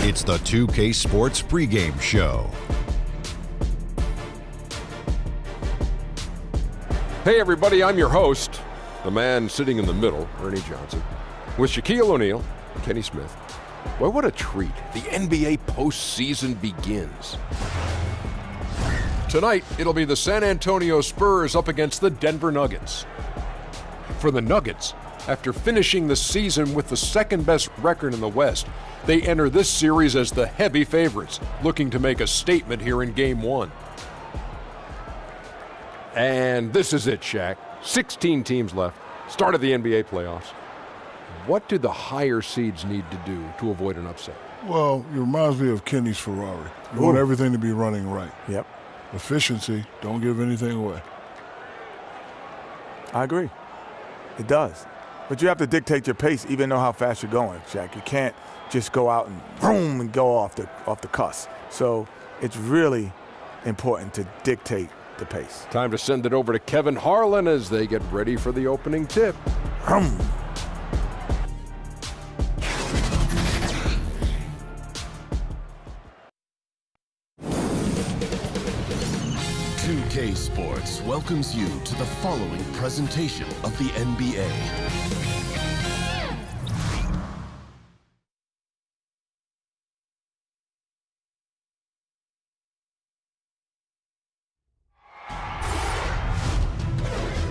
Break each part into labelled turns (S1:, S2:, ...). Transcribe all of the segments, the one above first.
S1: It's the 2K Sports Pregame Show.
S2: Hey everybody, I'm your host, the man sitting in the middle, Ernie Johnson, with Shaquille O'Neal and Kenny Smith. Boy, what a treat. The NBA postseason begins. Tonight, it'll be the San Antonio Spurs up against the Denver Nuggets. For the Nuggets, after finishing the season with the second-best record in the West, they enter this series as the heavy favorites, looking to make a statement here in Game 1. And this is it, Shaq. 16 teams left. Start of the NBA playoffs. What do the higher seeds need to do to avoid an upset?
S3: Well, it reminds me of Kenny's Ferrari. You want everything to be running right.
S4: Yep.
S3: Efficiency, don't give anything away.
S4: I agree. It does. But you have to dictate your pace, even know how fast you're going, Shaq. You can't just go out and boom and go off the cuss. So it's really important to dictate the pace.
S2: Time to send it over to Kevin Harlan as they get ready for the opening tip.
S5: 2K Sports welcomes you to the following presentation of the NBA.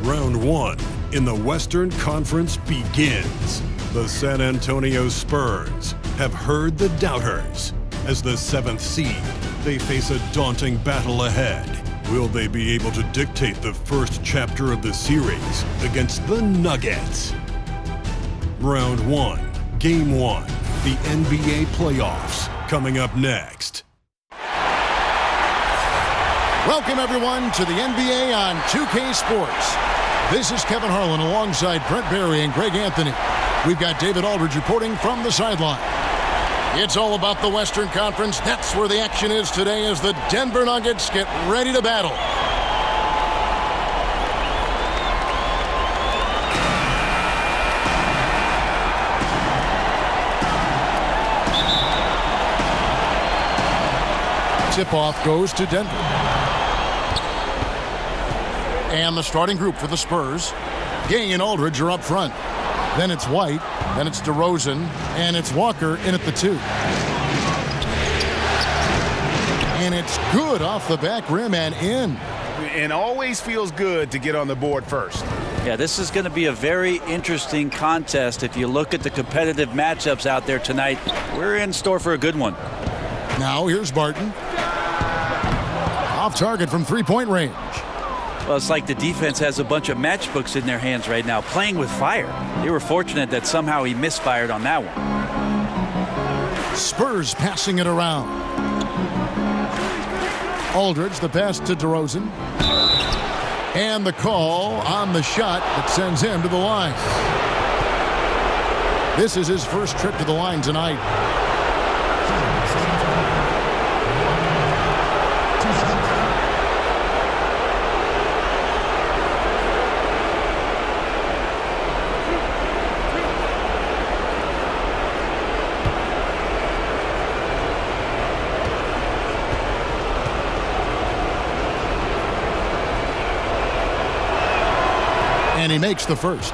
S6: Round 1 in the Western Conference begins. The San Antonio Spurs have heard the doubters. As the 7th seed, they face a daunting battle ahead. Will they be able to dictate the first chapter of the series against the Nuggets? Round 1, Game 1, the NBA playoffs, coming up next.
S7: Welcome, everyone, to the NBA on 2K Sports. This is Kevin Harlan alongside Brent Barry and Greg Anthony. We've got David Aldridge reporting from the sideline. It's all about the Western Conference. That's where the action is today as the Denver Nuggets get ready to battle. Tip-off goes to Denver. And the starting group for the Spurs. Gay and Aldridge are up front. Then it's White, then it's DeRozan, and it's Walker in at the 2. And it's good off the back rim and in.
S8: And always feels good to get on the board first.
S9: Yeah, this is going to be a very interesting contest. If you look at the competitive matchups out there tonight, we're in store for a good one.
S7: Now here's Barton. Off target from three-point range.
S9: Well, it's like the defense has a bunch of matchbooks in their hands right now, playing with fire. They were fortunate that somehow he misfired on that one.
S7: Spurs passing it around. Aldridge, the pass to DeRozan. And the call on the shot that sends him to the line. This is his first trip to the line tonight. And he makes the first.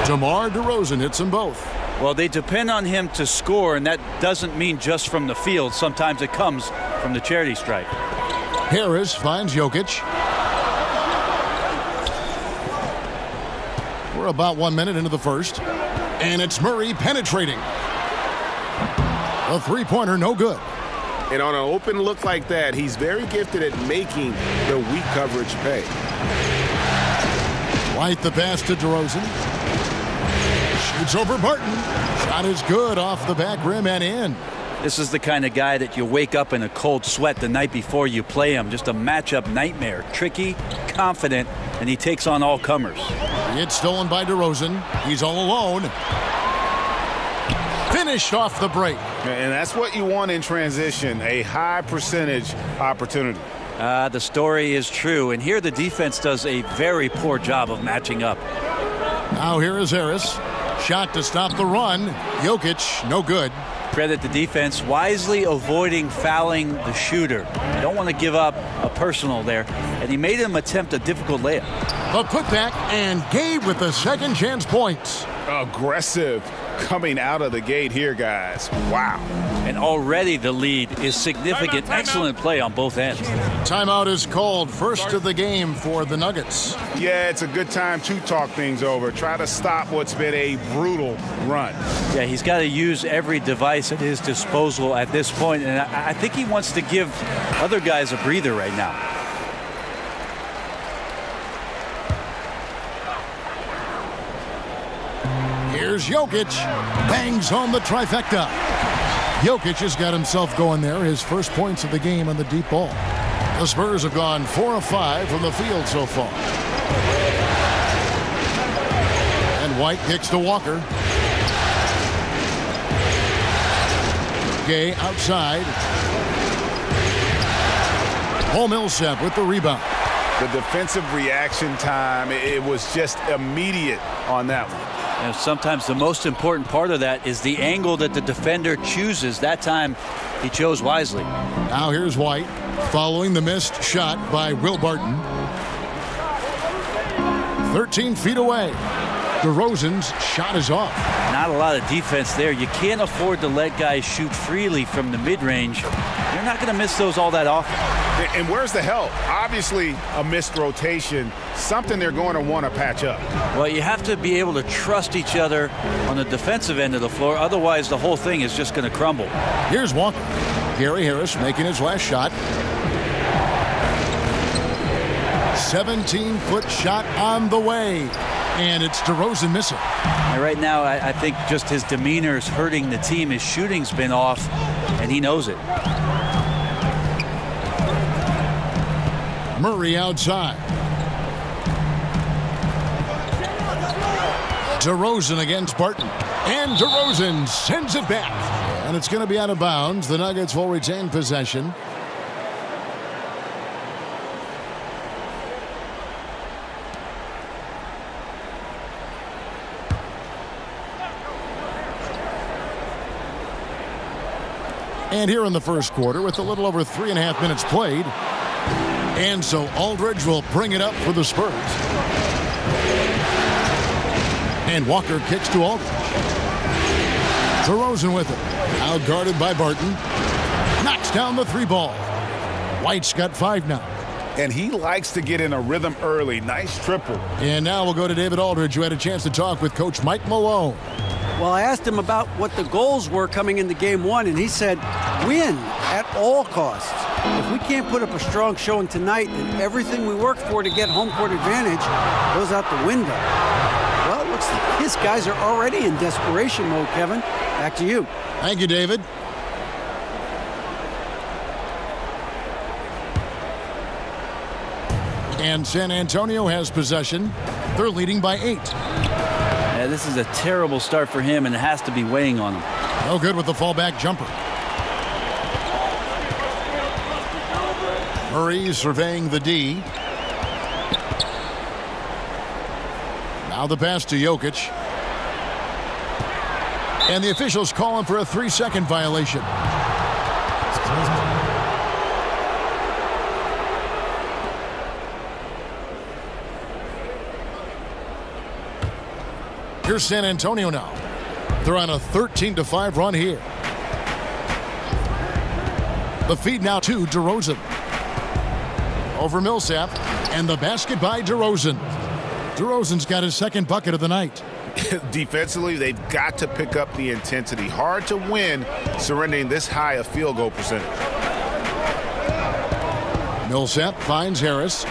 S7: DeMar DeRozan hits them both.
S9: Well, they depend on him to score, and that doesn't mean just from the field. Sometimes it comes from the charity stripe.
S7: Harris finds Jokic. We're about 1 minute into the first. And it's Murray penetrating. A three-pointer, no good.
S8: And on an open look like that, he's very gifted at making the weak coverage pay.
S7: White the pass to DeRozan. Shoots over Barton. Shot is good off the back rim and in.
S9: This is the kind of guy that you wake up in a cold sweat the night before you play him. Just a matchup nightmare. Tricky, confident, and he takes on all comers.
S7: It's stolen by DeRozan. He's all alone. Finished off the break.
S8: And that's what you want in transition, a high percentage opportunity.
S9: The story is true, and here the defense does a very poor job of matching up.
S7: Now here is Harris. Shot to stop the run. Jokic, no good.
S9: Credit the defense, wisely avoiding fouling the shooter. You don't want to give up a personal there, and he made him attempt a difficult layup.
S7: The putback, and Gabe with the second chance points.
S8: Aggressive coming out of the gate here, guys. Wow.
S9: And already the lead is significant. Excellent play on both ends.
S7: Timeout is called. First of the game for the Nuggets.
S8: Yeah, it's a good time to talk things over. Try to stop what's been a brutal run.
S9: Yeah, he's got to use every device at his disposal at this point, and I think he wants to give other guys a breather right now.
S7: Here's Jokic. Bangs home the trifecta. Jokic has got himself going there. His first points of the game on the deep ball. The Spurs have gone 4 of 5 from the field so far. And White kicks to Walker. Gay outside. Paul Millsap with the rebound.
S8: The defensive reaction time, it was just immediate on that one.
S9: And sometimes the most important part of that is the angle that the defender chooses. That time, he chose wisely.
S7: Now here's White following the missed shot by Will Barton. 13 feet away. DeRozan's shot is off.
S9: Not a lot of defense there. You can't afford to let guys shoot freely from the mid-range. You're not going to miss those all that often.
S8: And where's the help? Obviously, a missed rotation, something they're going to want to patch up.
S9: Well, you have to be able to trust each other on the defensive end of the floor. Otherwise, the whole thing is just going to crumble.
S7: Here's Walker. Gary Harris making his last shot. 17-foot shot on the way. And it's DeRozan missing.
S9: And right now, I think just his demeanor is hurting the team. His shooting's been off, and he knows it.
S7: Murray outside. DeRozan against Barton. And DeRozan sends it back. And it's going to be out of bounds. The Nuggets will retain possession. And here in the first quarter, with a little over 3.5 minutes played, and so Aldridge will bring it up for the Spurs. And Walker kicks to Aldridge. DeRozan with it. Now guarded by Barton. Knocks down the 3-ball. White's got 5 now.
S8: And he likes to get in a rhythm early. Nice triple.
S7: And now we'll go to David Aldridge, who had a chance to talk with Coach Mike Malone.
S10: Well, I asked him about what the goals were coming into game one, and he said, win at all costs. If we can't put up a strong showing tonight, then everything we worked for to get home court advantage goes out the window. Well, it looks like his guys are already in desperation mode, Kevin. Back to you.
S7: Thank you, David. And San Antonio has possession. They're leading by 8.
S9: Yeah, this is a terrible start for him, and it has to be weighing on him.
S7: No good with the fallback jumper. Murray surveying the D. Now the pass to Jokic. And the officials calling for a 3-second violation. Here's San Antonio now. They're on a 13-5 run here. The feed now to DeRozan. Over Millsap, and the basket by DeRozan. DeRozan's got his second bucket of the night.
S8: Defensively, they've got to pick up the intensity. Hard to win surrendering this high a field goal percentage.
S7: Millsap finds Harris.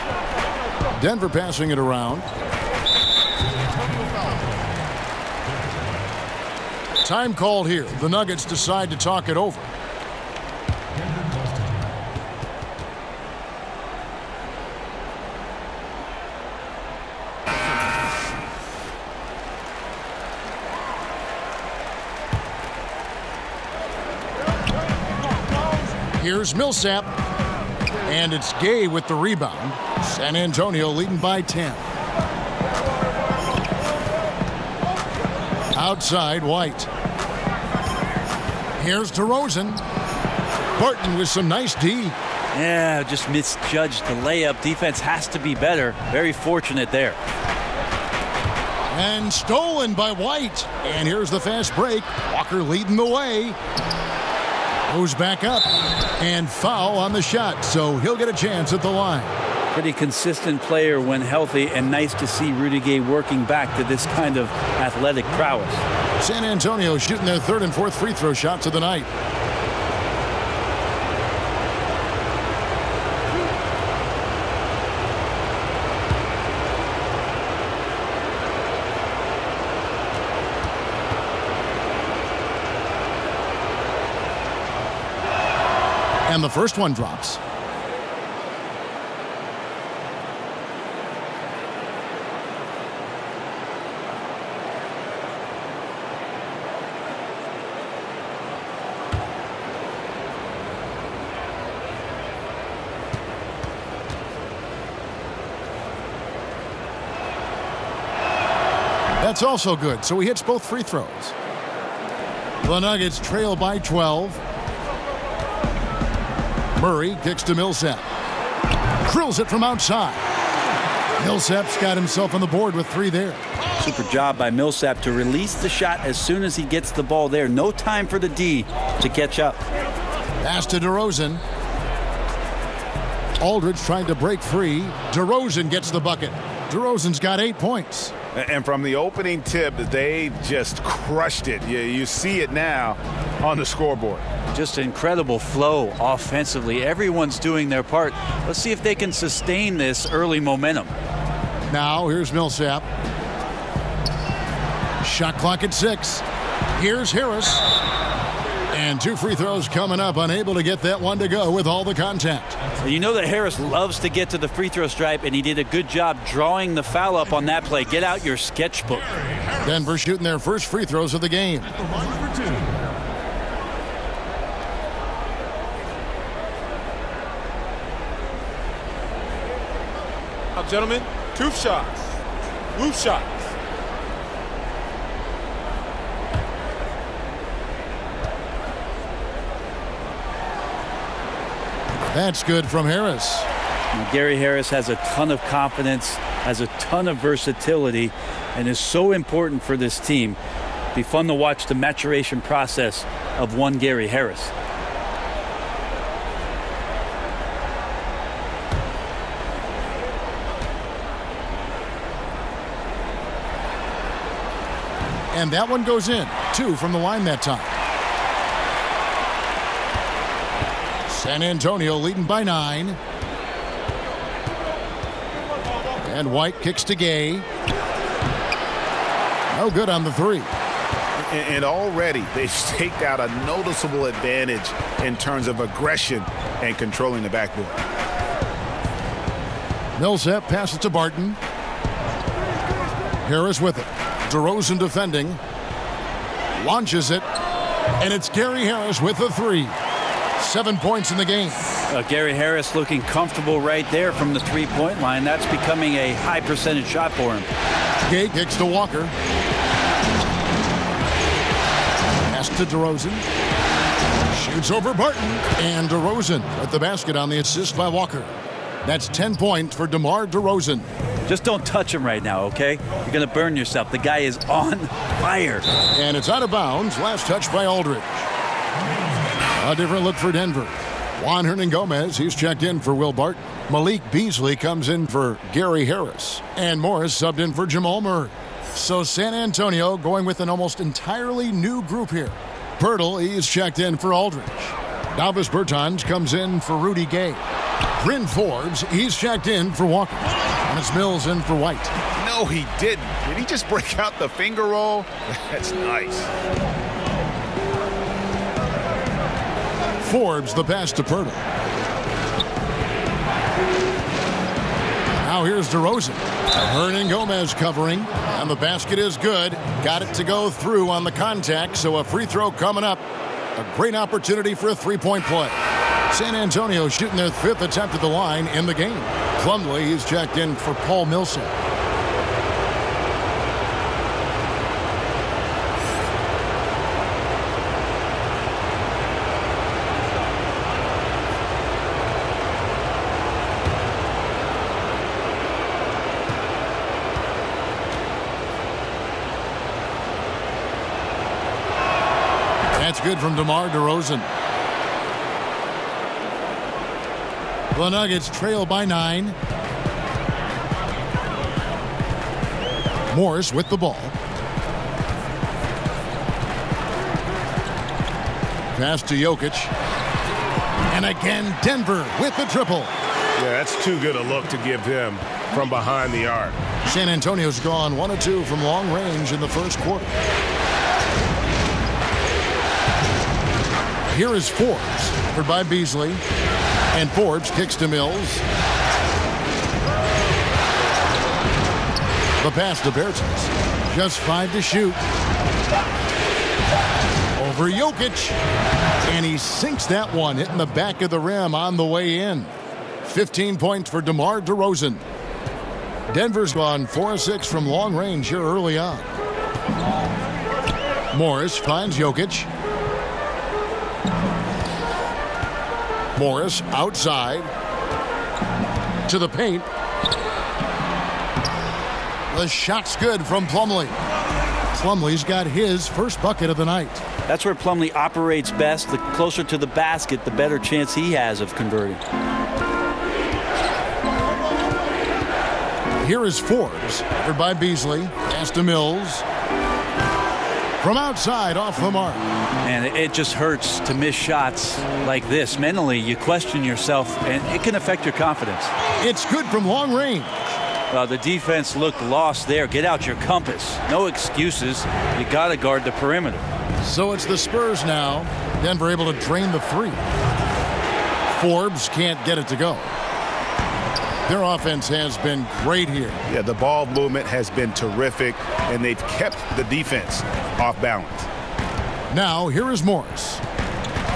S7: Denver passing it around. Time called here. The Nuggets decide to talk it over. Here's Millsap. And it's Gay with the rebound. San Antonio leading by 10. Outside, White. Here's DeRozan. Barton with some nice D.
S9: Yeah, just misjudged the layup. Defense has to be better. Very fortunate there.
S7: And stolen by White. And here's the fast break. Walker leading the way. Goes back up. And foul on the shot, so he'll get a chance at the line.
S9: Pretty consistent player when healthy, and nice to see Rudy Gay working back to this kind of athletic prowess.
S7: San Antonio shooting their third and fourth free throw shots of the night. And the first one drops. That's also good, so he hits both free throws. The Nuggets trail by 12. Murray kicks to Millsap. Drills it from outside. Millsap's got himself on the board with 3 there.
S9: Super job by Millsap to release the shot as soon as he gets the ball there. No time for the D to catch up.
S7: Pass to DeRozan. Aldridge trying to break free. DeRozan gets the bucket. DeRozan's got 8 points.
S8: And from the opening tip, they just crushed it. You see it now on the scoreboard.
S9: Just incredible flow offensively. Everyone's doing their part. Let's see if they can sustain this early momentum.
S7: Now here's Millsap. Shot clock at 6. Here's Harris. And 2 free throws coming up. Unable to get that one to go with all the contact.
S9: You know that Harris loves to get to the free throw stripe, and he did a good job drawing the foul up on that play. Get out your sketchbook.
S7: Denver shooting their first free throws of the game.
S11: Now, gentlemen, 2 shots. Loose shots.
S7: That's good from Harris.
S9: Now, Gary Harris has a ton of confidence, has a ton of versatility, and is so important for this team. It'll be fun to watch the maturation process of one Gary Harris.
S7: And that one goes in. 2 from the line that time. San Antonio leading by 9. And White kicks to Gay. No good on the 3.
S8: And already they've staked out a noticeable advantage in terms of aggression and controlling the backboard.
S7: Millsap passes to Barton. Harris with it. DeRozan defending. Launches it. And it's Gary Harris with the 3. 7 points in the game.
S9: Gary Harris looking comfortable right there from the three-point line. That's becoming a high percentage shot for him.
S7: Gay kicks to Walker. Pass to DeRozan. Shoots over Barton. And DeRozan with the basket on the assist by Walker. That's 10 points for DeMar DeRozan.
S9: Just don't touch him right now, okay? You're going to burn yourself. The guy is on fire.
S7: And it's out of bounds. Last touch by Aldridge. A different look for Denver. Juan Hernangomez, he's checked in for Will Barton. Malik Beasley comes in for Gary Harris. And Morris subbed in for Jamal Murray. So San Antonio going with an almost entirely new group here. Pirtle, he's checked in for Aldridge. Davis Bertans comes in for Rudy Gay. Bryn Forbes, he's checked in for Walker. And it's Mills in for White.
S8: No, he didn't. Did he just break out the finger roll? That's nice.
S7: Forbes the pass to Pirtle. Now here's DeRozan. Hernangomez covering, and the basket is good. Got it to go through on the contact, so a free throw coming up. A great opportunity for a 3-point play. San Antonio shooting their 5th attempt at the line in the game. Plumlee is checked in for Paul Millsap. That's good from DeMar DeRozan. The Nuggets trail by 9. Morris with the ball. Pass to Jokic. And again, Denver with the triple.
S11: Yeah, that's too good a look to give him from behind the arc.
S7: San Antonio's gone 1 of 2 from long range in the first quarter. Here is Forbes, covered by Beasley. And Forbes kicks to Mills. The pass to Bertans. Just 5 to shoot. Over Jokic. And he sinks that one, hitting the back of the rim on the way in. 15 points for DeMar DeRozan. Denver's gone 4 of 6 from long range here early on. Morris finds Jokic. Morris outside to the paint. The shot's good from Plumlee. Plumlee's got his first bucket of the night.
S9: That's where Plumlee operates best. The closer to the basket, the better chance he has of converting.
S7: Here is Forbes, covered by Beasley. Pass to Mills. From outside, off the mark.
S9: And it just hurts to miss shots like this. Mentally, you question yourself, and it can affect your confidence.
S7: It's good from long range.
S9: Well, the defense looked lost there. Get out your compass. No excuses. You got to guard the perimeter.
S7: So it's the Spurs now. Denver able to drain the 3. Forbes can't get it to go. Their offense has been great here.
S8: Yeah, the ball movement has been terrific, and they've kept the defense off balance.
S7: Now, here is Morris.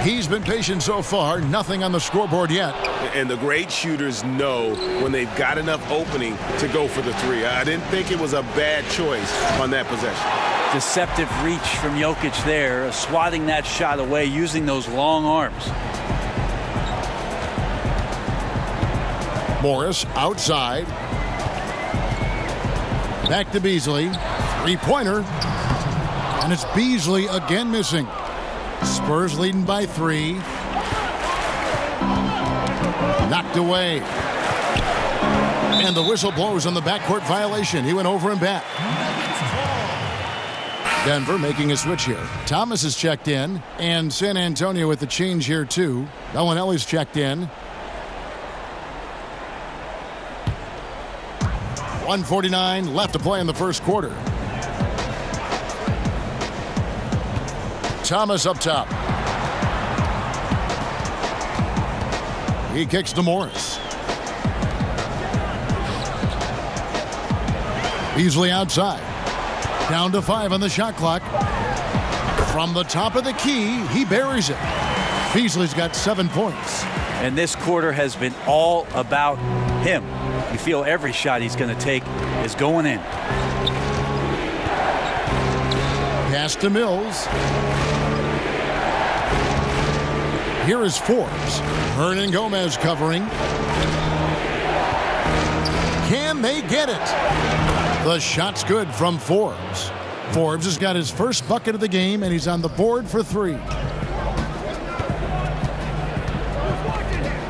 S7: He's been patient so far, nothing on the scoreboard yet.
S11: And the great shooters know when they've got enough opening to go for the 3. I didn't think it was a bad choice on that possession.
S9: Deceptive reach from Jokic there, swatting that shot away, using those long arms.
S7: Morris outside. Back to Beasley. 3-pointer. And it's Beasley again missing. Spurs leading by 3. Knocked away. And the whistle blows on the backcourt violation. He went over and back. Denver making a switch here. Thomas is checked in. And San Antonio with the change here too. Bellinelli's checked in. 1:49 left to play in the first quarter. Thomas up top. He kicks to Morris. Beasley outside. Down to 5 on the shot clock. From the top of the key, he buries it. Beasley's got 7 points.
S9: And this quarter has been all about him. You feel every shot he's going to take is going in.
S7: Pass to Mills. Here is Forbes. Hernan Gomez covering. Can they get it? The shot's good from Forbes. Forbes has got his first bucket of the game, and he's on the board for 3.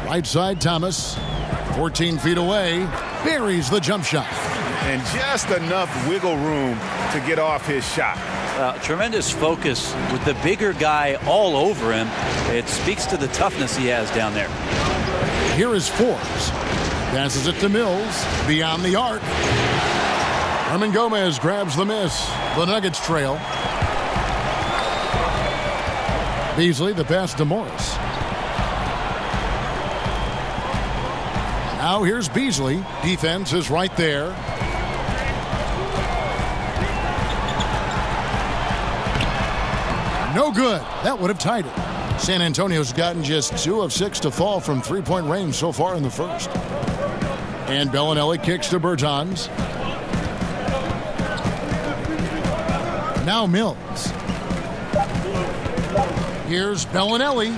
S7: Right side, Thomas. 14 feet away. Buries the jump shot.
S8: And just enough wiggle room to get off his shot.
S9: Tremendous focus with the bigger guy all over him. It speaks to the toughness he has down there.
S7: Here is Forbes. Passes it to Mills. Beyond the arc. Hernan Gomez grabs the miss. The Nuggets trail. Beasley, the pass to Morris. Now here's Beasley. Defense is right there. No good. That would have tied it. San Antonio's gotten just 2 of 6 to fall from three-point range so far in the first. And Bellinelli kicks to Bertans. Now Mills. Here's Bellinelli.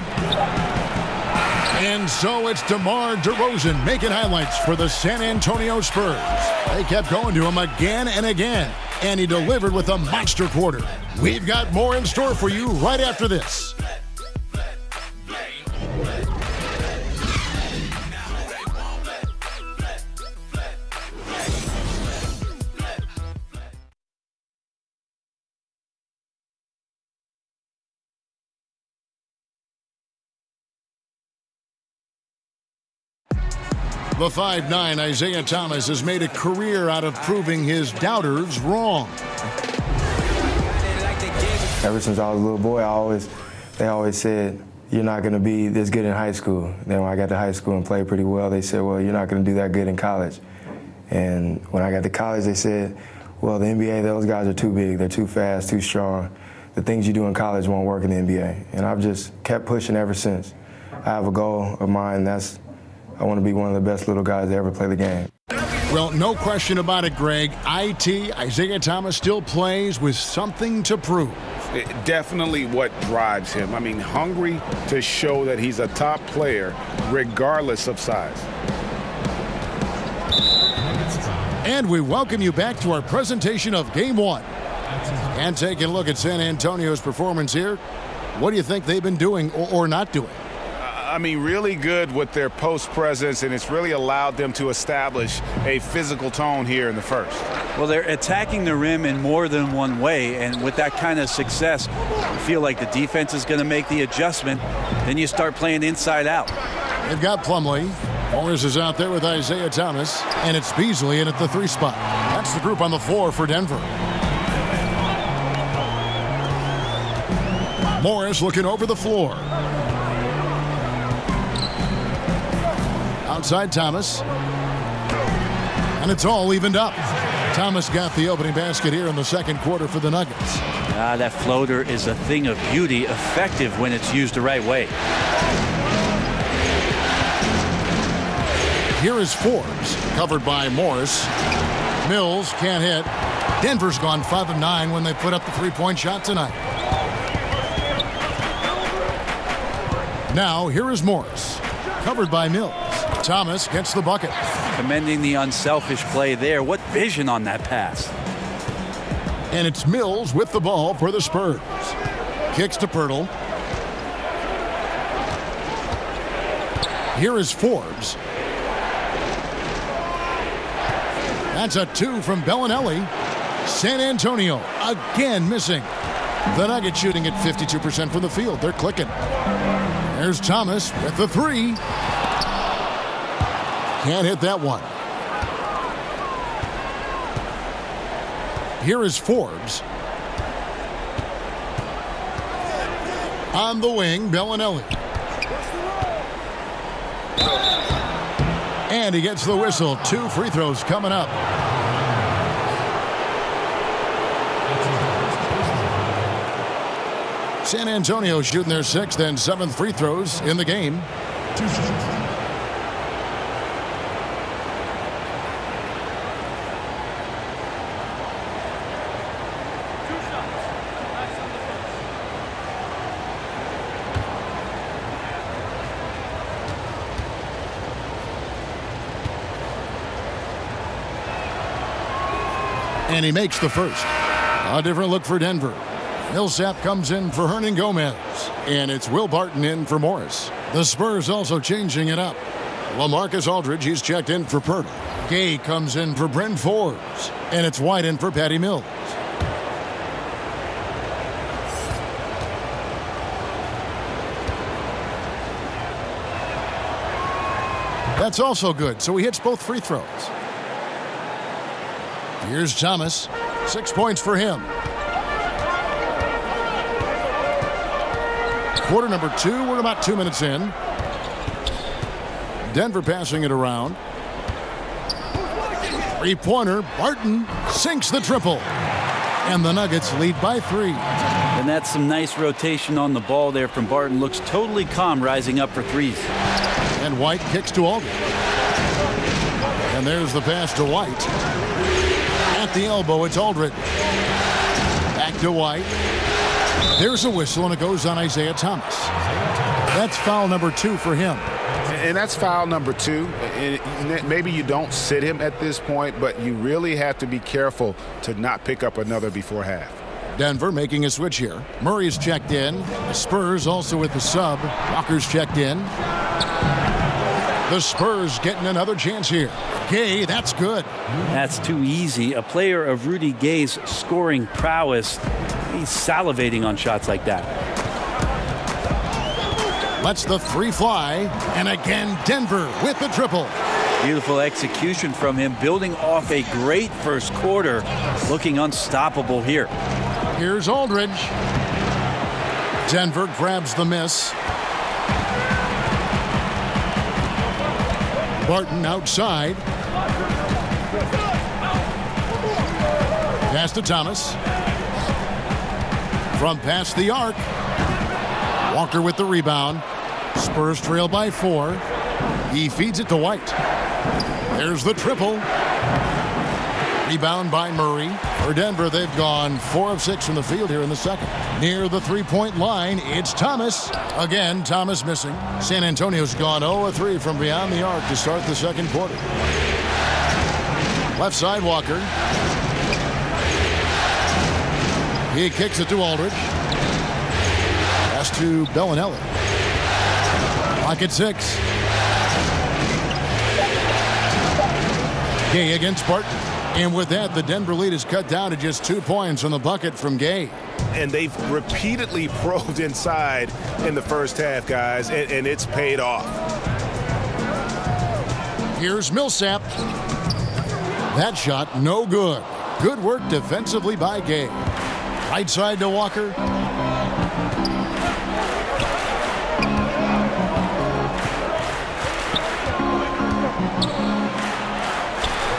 S7: And so it's DeMar DeRozan making highlights for the San Antonio Spurs. They kept going to him again and again, and he delivered with a monster quarter. We've got more in store for you right after this. The 5'9" Isaiah Thomas has made a career out of proving his doubters wrong.
S12: Ever since I was a little boy, they always said, you're not going to be this good in high school. Then when I got to high school and played pretty well, they said, well, you're not going to do that good in college. And when I got to college, they said, well, the NBA, those guys are too big. They're too fast, too strong. The things you do in college won't work in the NBA. And I've just kept pushing ever since. I have a goal of mine, I want to be one of the best little guys to ever play the game.
S7: Well, no question about it, Greg. Isaiah Thomas still plays with something to prove.
S8: Definitely what drives him. I mean, hungry to show that he's a top player regardless of size.
S7: And we welcome you back to our presentation of Game 1. And taking a look at San Antonio's performance here, what do you think they've been doing or not doing?
S8: I mean, really good with their post presence, and it's really allowed them to establish a physical tone here in the first.
S9: Well, they're attacking the rim in more than one way, and with that kind of success, you feel like the defense is going to make the adjustment. Then you start playing inside out.
S7: They've got Plumlee. Morris is out there with Isaiah Thomas, and it's Beasley in at the 3 spot. That's the group on the floor for Denver. Morris looking over the floor. Outside Thomas. And it's all evened up. Thomas got the opening basket here in the second quarter for the Nuggets.
S9: That floater is a thing of beauty, effective when it's used the right way.
S7: Here is Forbes, covered by Morris. Mills can't hit. Denver's gone 5 of 9 when they put up the three-point shot tonight. Now, here is Morris, covered by Mills. Thomas gets the bucket.
S9: Commending the unselfish play there. What vision on that pass.
S7: And it's Mills with the ball for the Spurs. Kicks to Pirtle. Here is Forbes. That's a 2 from Bellinelli. San Antonio again missing. The Nuggets shooting at 52% from the field. They're clicking. There's Thomas with the 3. Can't hit that one. Here is Forbes. On the wing, Bellinelli. And he gets the whistle. 2 free throws coming up. San Antonio shooting their 6th and 7th free throws in the game. And he makes the first. A different look for Denver. Millsap comes in for Hernan Gomez. And it's Will Barton in for Morris. The Spurs also changing it up. LaMarcus Aldridge, he's checked in for Pirtle. Gay comes in for Brent Forbes. And it's White in for Patty Mills. That's also good, so he hits both free throws. Here's Thomas. 6 points for him. Quarter number 2. We're about 2 minutes in. Denver passing it around. Three-pointer. Barton sinks the triple. And the Nuggets lead by 3.
S9: And that's some nice rotation on the ball there from Barton. Looks totally calm rising up for threes.
S7: And White kicks to Aldridge. And there's the pass to White. At the elbow, it's Aldridge. Back to White. There's a whistle, and it goes on Isaiah Thomas. That's foul number 2 for him.
S8: And that's foul number 2. And maybe you don't sit him at this point, but you really have to be careful to not pick up another before half.
S7: Denver making a switch here. Murray's checked in. The Spurs also with the sub. Walker's checked in. The Spurs getting another chance here. Gay, that's good.
S9: That's too easy. A player of Rudy Gay's scoring prowess, he's salivating on shots like that.
S7: Lets the 3 fly. And again, Denver with the triple.
S9: Beautiful execution from him, building off a great first quarter, looking unstoppable here.
S7: Here's Aldridge. Denver grabs the miss. Barton outside. Pass to Thomas. From past the arc. Walker with the rebound. Spurs trail by 4. He feeds it to White. There's the triple. Rebound by Murray. For Denver, they've gone 4 of 6 from the field here in the second. Near the 3-point line, it's Thomas. Again, Thomas missing. San Antonio's gone 0 of 3 from beyond the arc to start the second quarter. Left side, Walker. He kicks it to Aldridge. Pass to Bellinelli. Clock at 6. Gay against Barton. And with that, the Denver lead is cut down to just 2 points on the bucket from Gay.
S8: And they've repeatedly probed inside in the first half, guys, and it's paid off.
S7: Here's Millsap. That shot, no good. Good work defensively by Gay. Right side to Walker.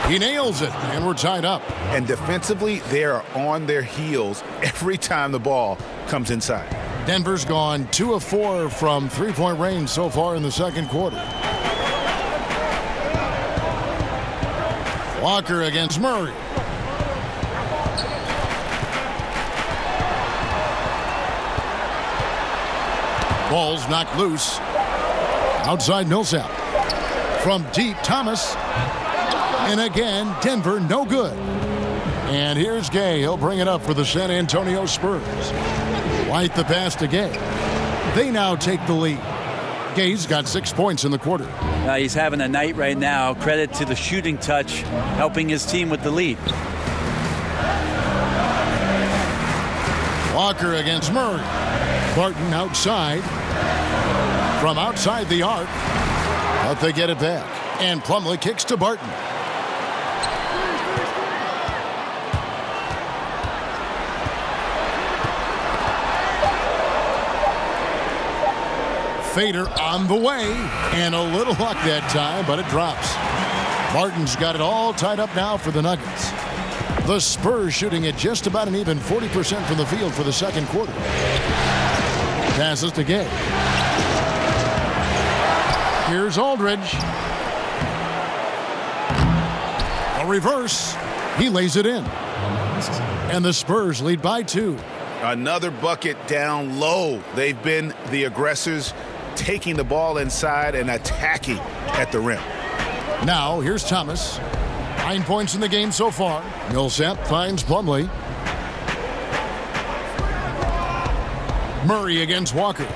S7: He nails it, and we're tied up.
S8: And defensively, they are on their heels every time the ball comes inside.
S7: Denver's gone 2 of 4 from 3-point range so far in the second quarter. Walker against Murray. Ball's knocked loose. Outside Millsap. From deep, Thomas. And again, Denver no good. And here's Gay. He'll bring it up for the San Antonio Spurs. White the pass to Gay. They now take the lead. Gay's got 6 points in the quarter.
S9: He's having a night right now. Credit to the shooting touch, helping his team with the lead.
S7: Walker against Murray. Barton outside. From outside the arc. But they get it back. And Plumlee kicks to Barton. Fader on the way, and a little luck that time, but it drops. Barton's got it all tied up now for the Nuggets. The Spurs shooting at just about an even 40% from the field for the second quarter. Passes to Gay. Here's Aldridge. A reverse. He lays it in. And the Spurs lead by 2.
S8: Another bucket down low. They've been the aggressors, taking the ball inside and attacking at the rim.
S7: Now, here's Thomas. 9 points in the game so far. Millsap finds Plumlee. Murray against Walker.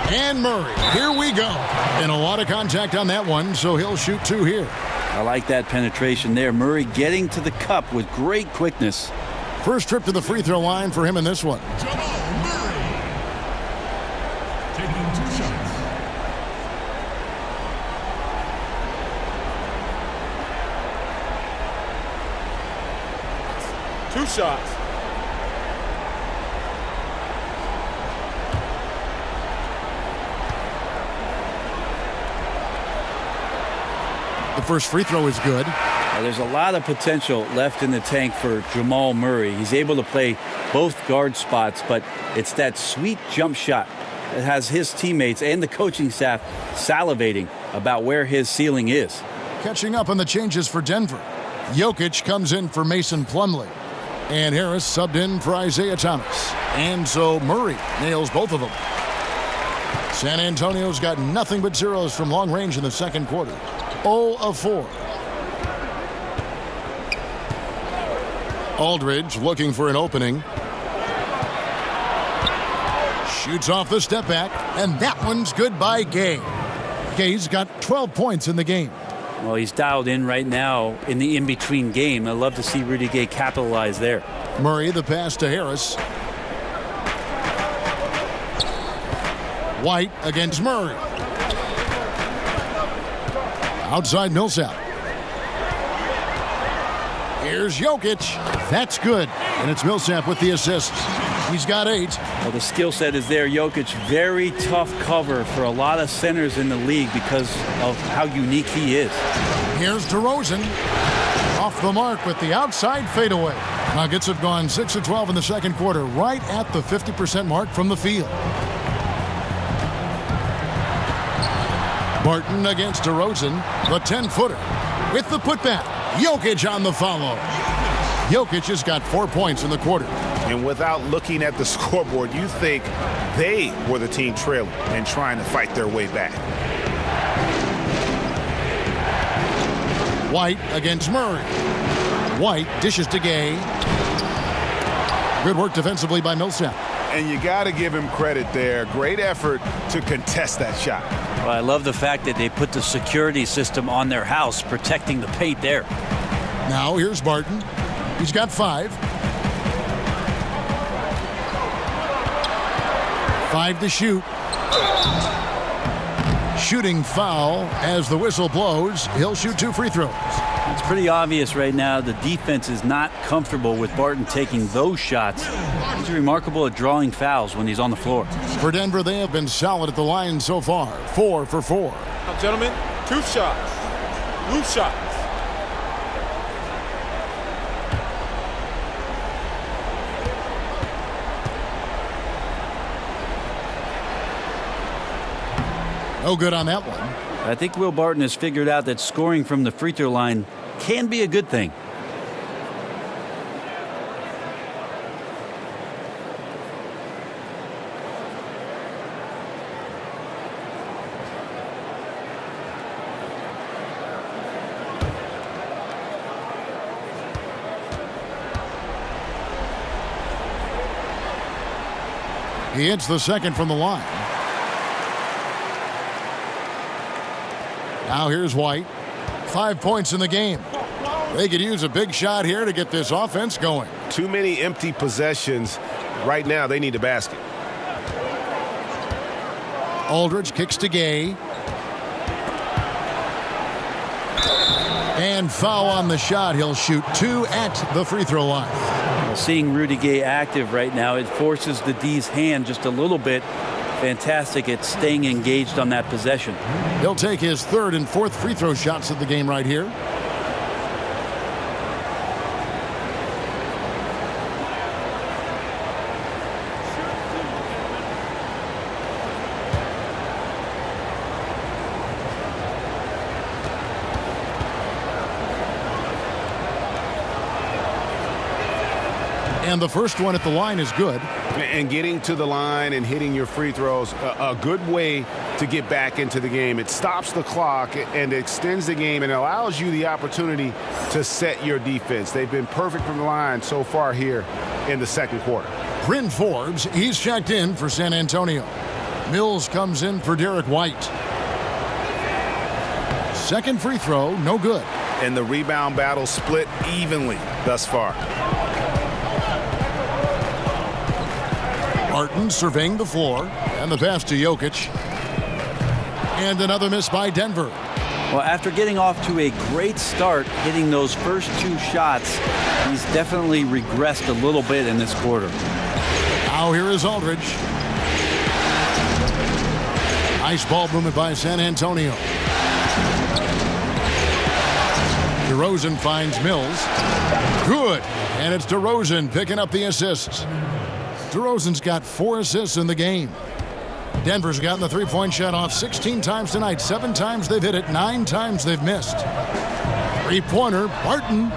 S7: And Murray. Here we go. And a lot of contact on that one, so he'll shoot 2 here.
S9: I like that penetration there. Murray getting to the cup with great quickness.
S7: First trip to the free throw line for him in this one.
S6: Taking 2 shots.
S11: 2 shots.
S7: The first free throw is good.
S9: There's a lot of potential left in the tank for Jamal Murray. He's able to play both guard spots, but it's that sweet jump shot that has his teammates and the coaching staff salivating about where his ceiling is.
S7: Catching up on the changes for Denver. Jokic comes in for Mason Plumlee. And Harris subbed in for Isaiah Thomas. And so Murray nails both of them. San Antonio's got nothing but zeros from long range in the second quarter. 0 of 4. Aldridge looking for an opening. Shoots off the step back, and that one's good by Gay. Gay's got 12 points in the game.
S9: Well, he's dialed in right now in the in-between game. I'd love to see Rudy Gay capitalize there.
S7: Murray, the pass to Harris. White against Murray. Outside Millsap. Here's Jokic. That's good. And it's Millsap with the assist. He's got 8.
S9: Well, the skill set is there. Jokic, very tough cover for a lot of centers in the league because of how unique he is.
S7: Here's DeRozan. Off the mark with the outside fadeaway. Nuggets have gone 6 of 12 in the second quarter, right at the 50% mark from the field. Barton against DeRozan, the 10-footer. With the putback, Jokic on the follow. Jokic has got 4 points in the quarter.
S8: And without looking at the scoreboard, you think they were the team trailing and trying to fight their way back.
S7: White against Murray. White dishes to Gay. Good work defensively by Millsap.
S8: And you got to give him credit there. Great effort to contest that shot.
S9: Well, I love the fact that they put the security system on their house, protecting the paint there.
S7: Now here's Barton. He's got 5. 5 to shoot. Shooting foul as the whistle blows. He'll shoot 2 free throws.
S9: It's pretty obvious right now the defense is not comfortable with Barton taking those shots. He's remarkable at drawing fouls when he's on the floor.
S7: For Denver, they have been solid at the line so far. 4 for 4.
S13: Now, gentlemen, 2 shots. Loose shots.
S7: No good on that one.
S9: I think Will Barton has figured out that scoring from the free throw line can be a good thing.
S7: He hits the second from the line. Now here's White. 5 points in the game. They could use a big shot here to get this offense going.
S11: Too many empty possessions. Right now, they need a basket.
S7: Aldridge kicks to Gay. And foul on the shot. He'll shoot 2 at the free throw line.
S9: Well, seeing Rudy Gay active right now, it forces the D's hand just a little bit. Fantastic at staying engaged on that possession.
S7: He'll take his 3rd and 4th free throw shots of the game right here. And the first one at the line is good.
S11: And getting to the line and hitting your free throws, a good way to get back into the game. It stops the clock and extends the game and allows you the opportunity to set your defense. They've been perfect from the line so far here in the second quarter.
S7: Bryn Forbes, he's checked in for San Antonio. Mills comes in for Derek White. Second free throw, no good.
S11: And the rebound battle split evenly thus far.
S7: Barton surveying the floor, and the pass to Jokic. And another miss by Denver.
S9: Well, after getting off to a great start, hitting those first 2 shots, he's definitely regressed a little bit in this quarter.
S7: Now here is Aldridge. Nice ball movement by San Antonio. DeRozan finds Mills. Good. And it's DeRozan picking up the assists. DeRozan's got 4 assists in the game. Denver's gotten the three-point shot off 16 times tonight. 7 times they've hit it. 9 times they've missed. Three-pointer, Barton.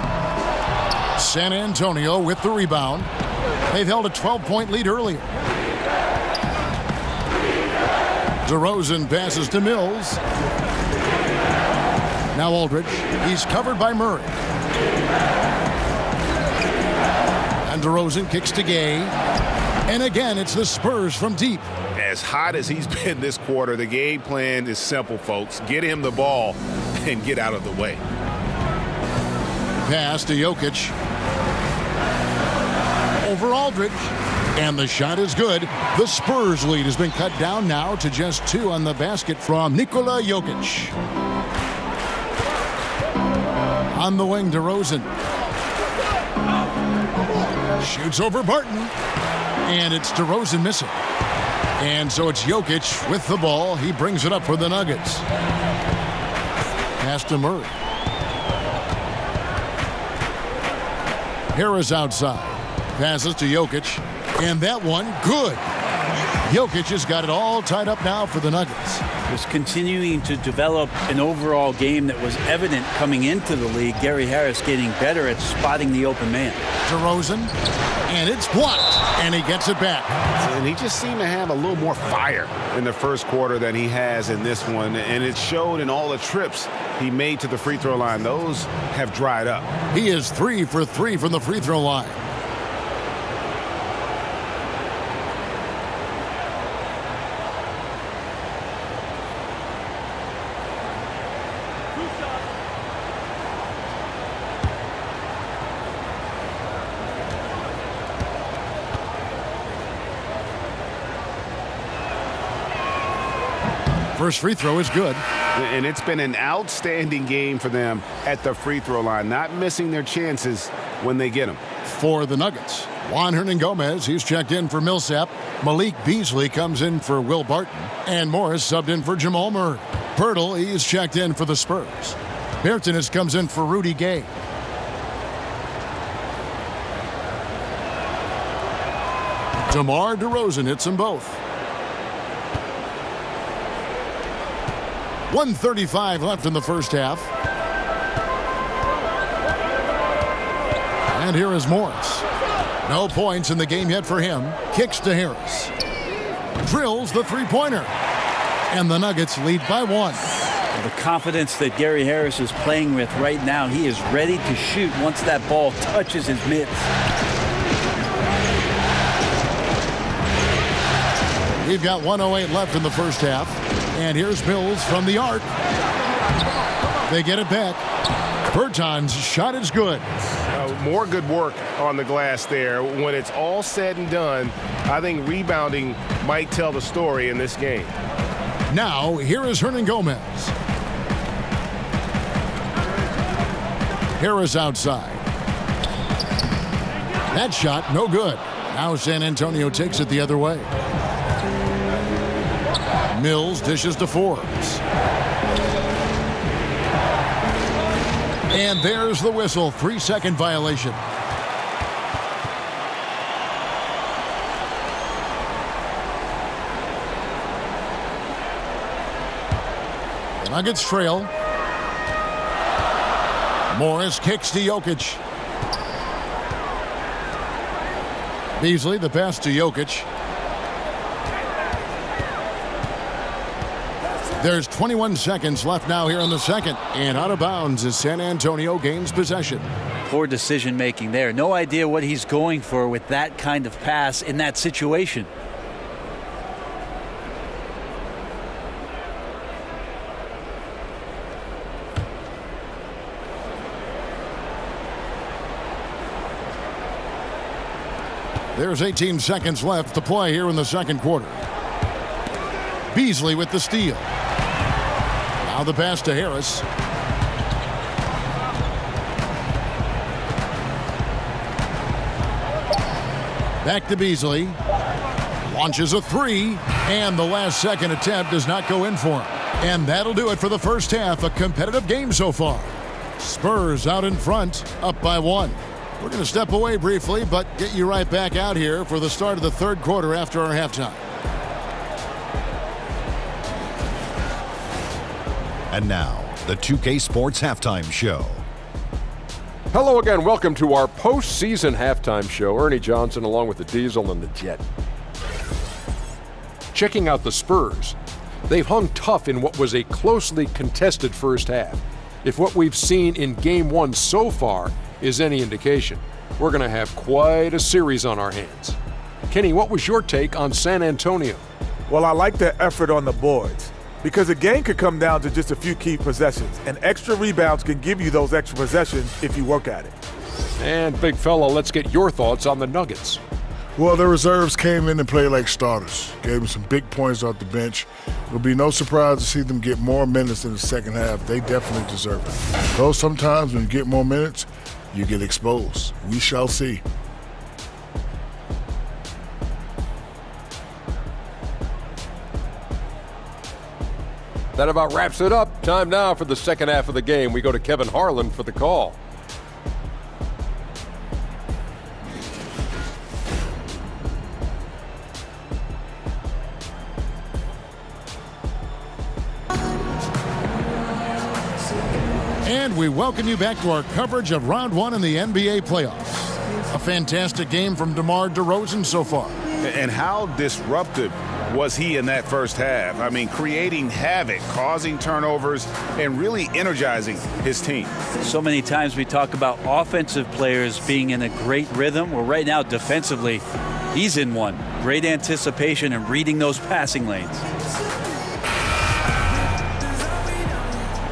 S7: San Antonio with the rebound. They've held a 12-point lead earlier. DeRozan passes to Mills. Now Aldridge. He's covered by Murray. And DeRozan kicks to Gay. And again, it's the Spurs from deep.
S11: As hot as he's been this quarter, the game plan is simple, folks. Get him the ball and get out of the way.
S7: Pass to Jokic. Over Aldridge. And the shot is good. The Spurs lead has been cut down now to just 2 on the basket from Nikola Jokic. On the wing, DeRozan. Shoots over Barton. And it's DeRozan missing. And so it's Jokic with the ball. He brings it up for the Nuggets. Pass to Murray. Harris outside. Passes to Jokic. And that one, good. Jokic has got it all tied up now for the Nuggets.
S9: Was continuing to develop an overall game that was evident coming into the league. Gary Harris getting better at spotting the open man.
S7: DeRozan, and it's blocked, and he gets it back.
S11: And he just seemed to have a little more fire in the first quarter than he has in this one, and it showed in all the trips he made to the free throw line. Those have dried up.
S7: He is 3 for 3 from the free throw line. First free throw is good.
S11: And it's been an outstanding game for them at the free throw line, not missing their chances when they get them.
S7: For the Nuggets, Juan Hernangomez, he's checked in for Millsap. Malik Beasley comes in for Will Barton. And Morris subbed in for Jamal Murray. Pirtle, he's checked in for the Spurs. Bertans comes in for Rudy Gay. DeMar DeRozan hits them both. 1:35 left in the first half. And here is Morris. No points in the game yet for him. Kicks to Harris. Drills the three-pointer. And the Nuggets lead by 1.
S9: The confidence that Gary Harris is playing with right now, he is ready to shoot once that ball touches his mitts.
S7: We've got 1:08 left in the first half. And here's Mills from the arc. They get it back. Bertans' shot is good.
S11: More good work on the glass there. When it's all said and done, I think rebounding might tell the story in this game.
S7: Now, here is Hernangomez. Harris outside. That shot, no good. Now San Antonio takes it the other way. Mills dishes to Forbes. And there's the whistle. 3-second violation. The Nuggets trail. Morris kicks to Jokic. Beasley, the pass to Jokic. There's 21 seconds left now here in the second. And out of bounds as San Antonio gains possession.
S9: Poor decision making there. No idea what he's going for with that kind of pass in that situation.
S7: There's 18 seconds left to play here in the second quarter. Beasley with the steal. Now the pass to Harris. Back to Beasley. Launches a three. And the last second attempt does not go in for him. And that'll do it for the first half. A competitive game so far. Spurs out in front, up by 1. We're going to step away briefly, but get you right back out here for the start of the third quarter after our halftime.
S1: And now, the 2K Sports Halftime Show.
S2: Hello again. Welcome to our postseason halftime show. Ernie Johnson along with the Diesel and the Jet. Checking out the Spurs. They've hung tough in what was a closely contested first half. If what we've seen in Game 1 so far is any indication, we're going to have quite a series on our hands. Kenny, what was your take on San Antonio?
S4: Well, I like their effort on the boards because a game could come down to just a few key possessions, and extra rebounds can give you those extra possessions if you work at it.
S2: And big fella, let's get your thoughts on the Nuggets.
S3: Well, the reserves came in and played like starters. Gave them some big points off the bench. It'll be no surprise to see them get more minutes in the second half. They definitely deserve it. Though sometimes when you get more minutes, you get exposed. We shall see.
S2: That about wraps it up. Time now for the second half of the game. We go to Kevin Harlan for the call.
S7: And we welcome you back to our coverage of Round 1 in the NBA playoffs. A fantastic game from DeMar DeRozan so far.
S8: And how disruptive was he in that first half? I mean, creating havoc, causing turnovers, and really energizing his team.
S9: So many times we talk about offensive players being in a great rhythm. Well, right now, defensively, he's in one. Great anticipation and reading those passing lanes.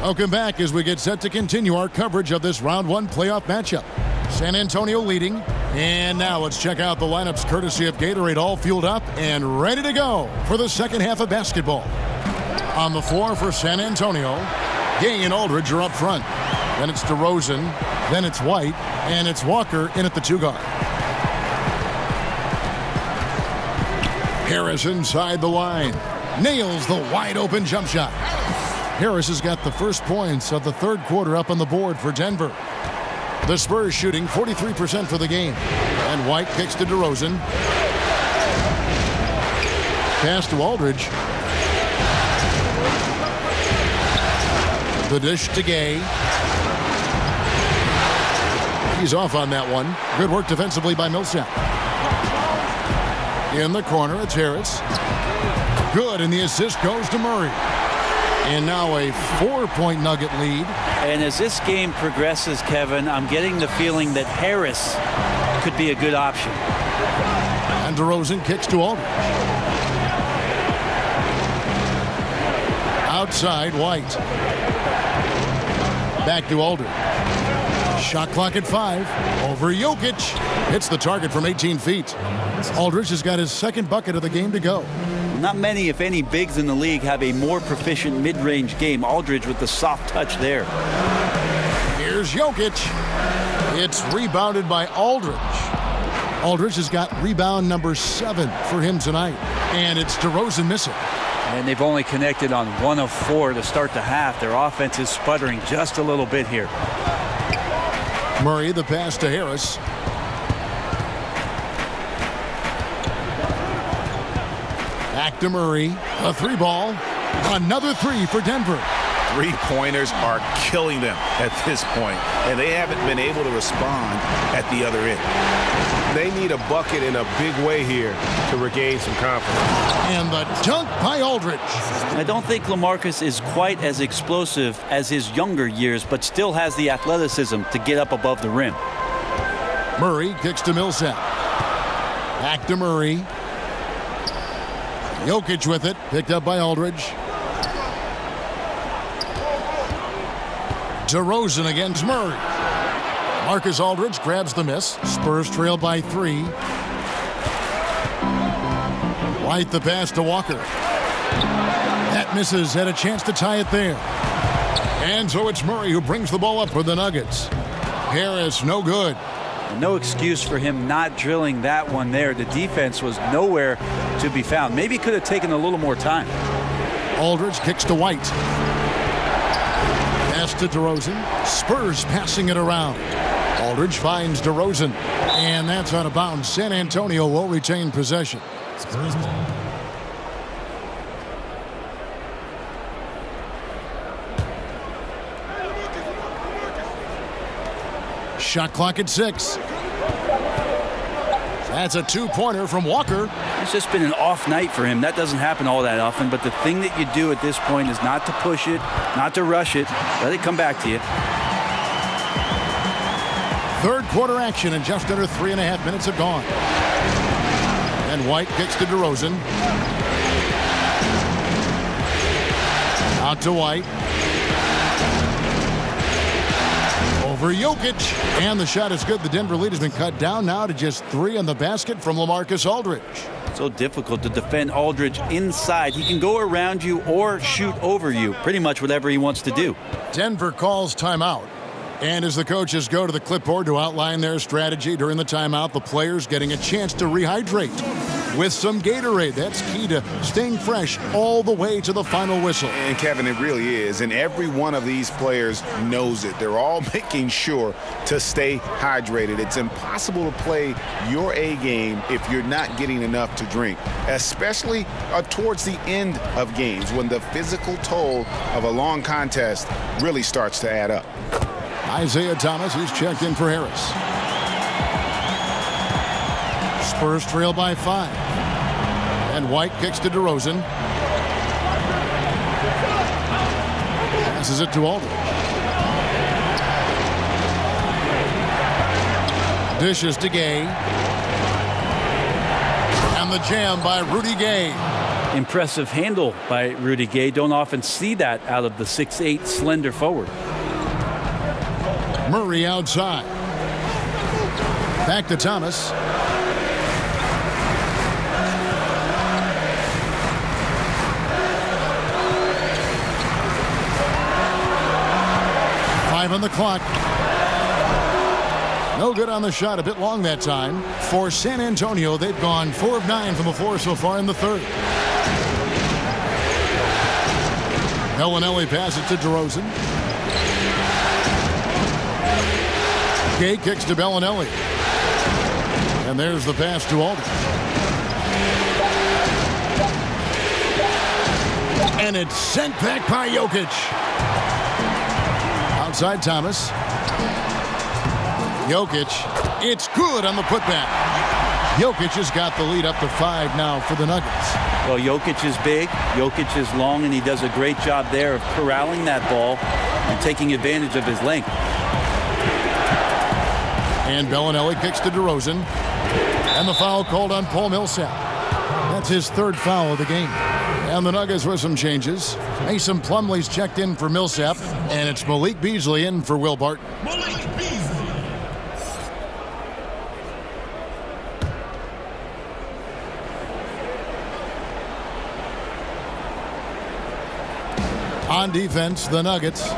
S7: Welcome back as we get set to continue our coverage of this Round 1 playoff matchup. San Antonio leading. And now let's check out the lineups courtesy of Gatorade, all fueled up and ready to go for the second half of basketball. On the floor for San Antonio, Gay and Aldridge are up front. Then it's DeRozan, then it's White, and it's Walker in at the 2 guard. Harris inside the line. Nails the wide open jump shot. Harris has got the first points of the third quarter up on the board for Denver. The Spurs shooting 43% for the game. And White kicks to DeRozan. Pass to Aldridge. The dish to Gay. He's off on that one. Good work defensively by Millsap. In the corner, it's Harris. Good, and the assist goes to Murray. And now a 4-point Nugget lead.
S9: And as this game progresses, Kevin, I'm getting the feeling that Harris could be a good option.
S7: And DeRozan kicks to Aldridge. Outside, White. Back to Aldridge. Shot clock at 5. Over Jokic. Hits the target from 18 feet. Aldridge has got his second bucket of the game to go.
S9: Not many, if any, bigs in the league have a more proficient mid-range game. Aldridge with the soft touch there.
S7: Here's Jokic. It's rebounded by Aldridge. Aldridge has got rebound number 7 for him tonight. And it's DeRozan missing.
S9: And they've only connected on 1 of 4 to start the half. Their offense is sputtering just a little bit here.
S7: Murray, the pass to Harris. Back to Murray. A 3-ball. Another 3 for Denver.
S8: Three-pointers are killing them at this point, and they haven't been able to respond at the other end.
S11: They need a bucket in a big way here to regain some confidence.
S7: And the dunk by Aldridge.
S9: I don't think LaMarcus is quite as explosive as his younger years, but still has the athleticism to get up above the rim.
S7: Murray kicks to Millsap. Back to Murray. Jokic with it, picked up by Aldridge. DeRozan against Murray. Marcus Aldridge grabs the miss. Spurs trail by 3. White the pass to Walker. That misses, had a chance to tie it there. And so it's Murray who brings the ball up for the Nuggets. Harris, no good.
S9: No excuse for him not drilling that one there. The defense was nowhere to be found. Maybe could have taken a little more time.
S7: Aldridge kicks to White. Pass Pass to DeRozan. Spurs passing it around. Aldridge finds DeRozan. And that's out of bounds. San Antonio will retain possession. Spurs ball. Shot clock at 6. That's a two-pointer from Walker.
S9: It's just been an off night for him. That doesn't happen all that often, but the thing that you do at this point is not to push it, not to rush it. Let it come back to you.
S7: Third quarter action, and just under 3.5 minutes have gone. And White kicks to DeRozan. Out to White. Over Jokic. And the shot is good. The Denver lead has been cut down now to just 3 on the basket from LaMarcus Aldridge.
S9: So difficult to defend Aldridge inside. He can go around you or shoot over you. Pretty much whatever he wants to do.
S7: Denver calls timeout. And as the coaches go to the clipboard to outline their strategy during the timeout, the players getting a chance to rehydrate with some Gatorade. That's key to staying fresh all the way to the final whistle.
S8: And Kevin, it really is. And every one of these players knows it. They're all making sure to stay hydrated. It's impossible to play your A game if you're not getting enough to drink, especially towards the end of games when the physical toll of a long contest really starts to add up.
S7: Isaiah Thomas, he's checked in for Harris. Spurs trail by 5. And White kicks to DeRozan. Passes it to Aldridge. Dishes to Gay. And the jam by Rudy Gay.
S9: Impressive handle by Rudy Gay. Don't often see that out of the 6'8" slender forward.
S7: Murray outside. Back to Thomas. Five on the clock. No good on the shot. A bit long that time. For San Antonio, they've gone 4 of 9 from the floor so far in the third. Bellinelli passes to DeRozan. Gay kicks to Bellinelli. And there's the pass to Aldridge. And it's sent back by Jokic. Outside Thomas. Jokic. It's good on the putback. Jokic has got the lead up to 5 now for the Nuggets.
S9: Well, Jokic is big, Jokic is long, and he does a great job there of corralling that ball and taking advantage of his length.
S7: And Bellinelli kicks to DeRozan. And the foul called on Paul Millsap. That's his 3rd foul of the game. And the Nuggets with some changes. Mason Plumlee's checked in for Millsap. And it's Malik Beasley in for Will Barton. On defense, the Nuggets.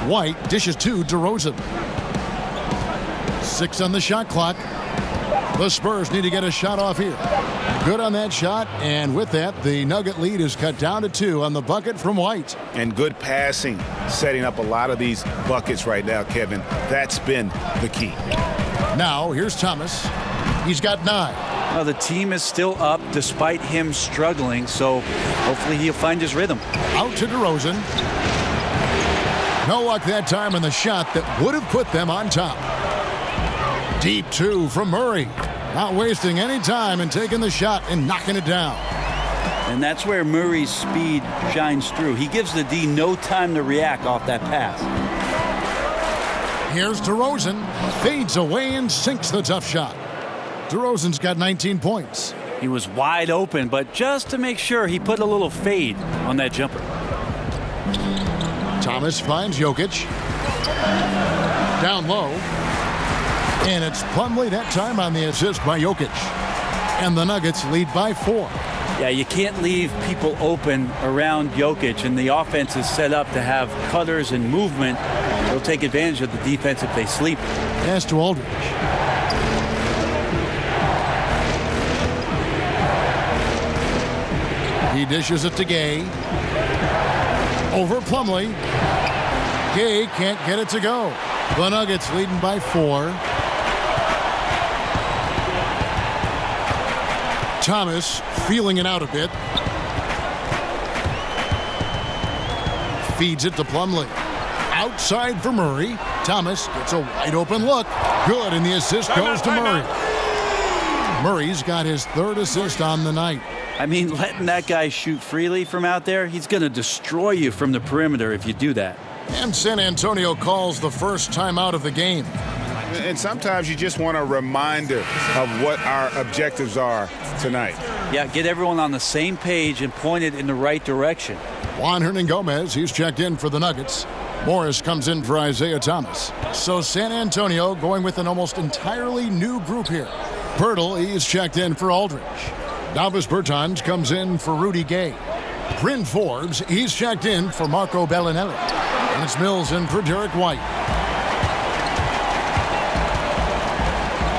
S7: White dishes to DeRozan. 6 on the shot clock. The Spurs need to get a shot off here. Good on that shot, and with that, the Nugget lead is cut down to 2 on the bucket from White.
S8: And good passing, setting up a lot of these buckets right now, Kevin. That's been the key.
S7: Now, here's Thomas. He's got 9.
S9: Well, the team is still up despite him struggling, so hopefully he'll find his rhythm.
S7: Out to DeRozan. No luck that time in the shot that would have put them on top. Deep 2 from Murray. Not wasting any time and taking the shot and knocking it down.
S9: And that's where Murray's speed shines through. He gives the D no time to react off that pass.
S7: Here's DeRozan. Fades away and sinks the tough shot. DeRozan's got 19 points.
S9: He was wide open, but just to make sure, he put a little fade on that jumper.
S7: Thomas finds Jokic. Down low. And it's Plumlee that time on the assist by Jokic. And the Nuggets lead by 4.
S9: Yeah, you can't leave people open around Jokic, and the offense is set up to have cutters and movement. They'll take advantage of the defense if they sleep.
S7: Pass to Aldridge. He dishes it to Gay. Over Plumlee. Gay can't get it to go. The Nuggets leading by 4. Thomas feeling it out a bit. Feeds it to Plumlee. Outside for Murray. Thomas gets a wide open look. Good, and the assist goes to Murray. Murray's got his 3rd assist on the night.
S9: I mean, letting that guy shoot freely from out there, he's going to destroy you from the perimeter if you do that.
S7: And San Antonio calls the first timeout of the game.
S8: And sometimes you just want a reminder of what our objectives are tonight.
S9: Yeah, get everyone on the same page and point it in the right direction.
S7: Juan Hernangomez, he's checked in for the Nuggets. Morris comes in for Isaiah Thomas. So San Antonio going with an almost entirely new group here. Pirtle, he's checked in for Aldridge. Davis Bertans comes in for Rudy Gay. Bryn Forbes, he's checked in for Marco Bellinelli. And it's Mills in for Derek White.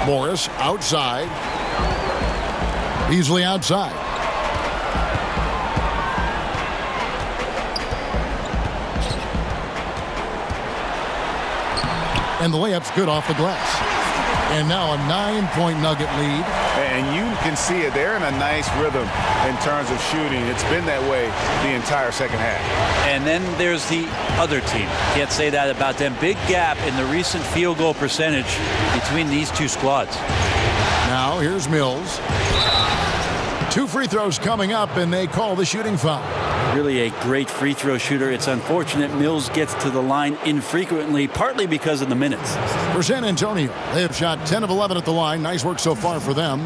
S7: Morris outside. Beasley outside. And the layup's good off the glass. And now a 9-point Nugget lead.
S8: And you can see it. They're in a nice rhythm in terms of shooting. It's been that way the entire second half.
S9: And then there's the other team. Can't say that about them. Big gap in the recent field goal percentage between these two squads.
S7: Now here's Mills. 2 free throws coming up, and they call the shooting foul.
S9: Really a great free throw shooter. It's unfortunate Mills gets to the line infrequently, partly because of the minutes.
S7: For San Antonio, they have shot 10 of 11 at the line. Nice work so far for them.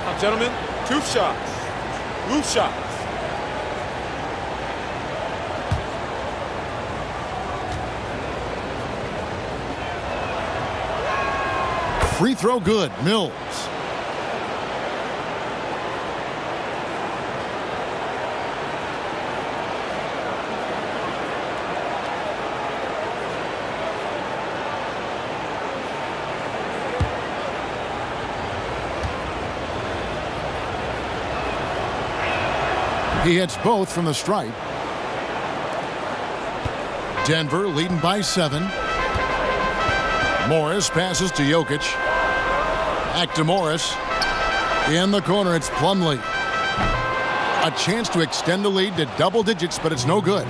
S13: Now, gentlemen, 2 shots. Loose shots.
S7: Free throw good. Mills. He hits both from the stripe. Denver leading by 7. Morris passes to Jokic. Back to Morris. In the corner, it's Plumlee. A chance to extend the lead to double digits, but it's no good.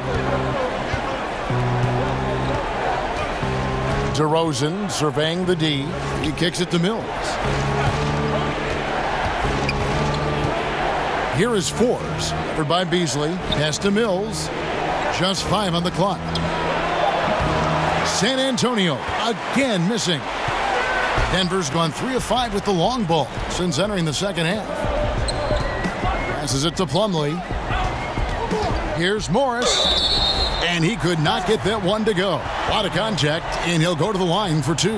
S7: DeRozan surveying the D. He kicks it to Mills. Here is Forbes. Covered by Beasley. Pass to Mills. Just 5 on the clock. San Antonio again missing. Denver's gone 3 of 5 with the long ball since entering the second half. Passes it to Plumlee. Here's Morris. And he could not get that one to go. A lot of contact, and he'll go to the line for 2.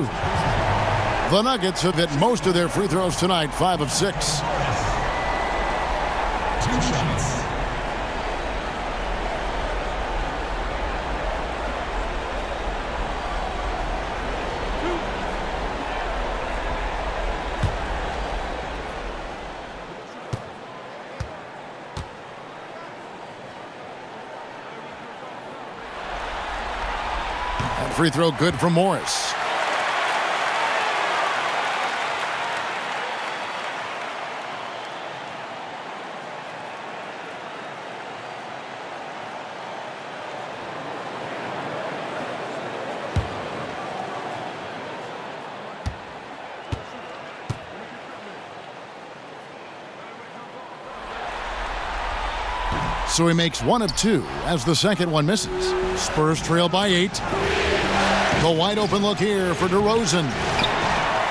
S7: The Nuggets have hit most of their free throws tonight, 5 of 6. Free throw good from Morris. So he makes 1 of 2 as the second one misses. Spurs trail by 8. The wide open look here for DeRozan.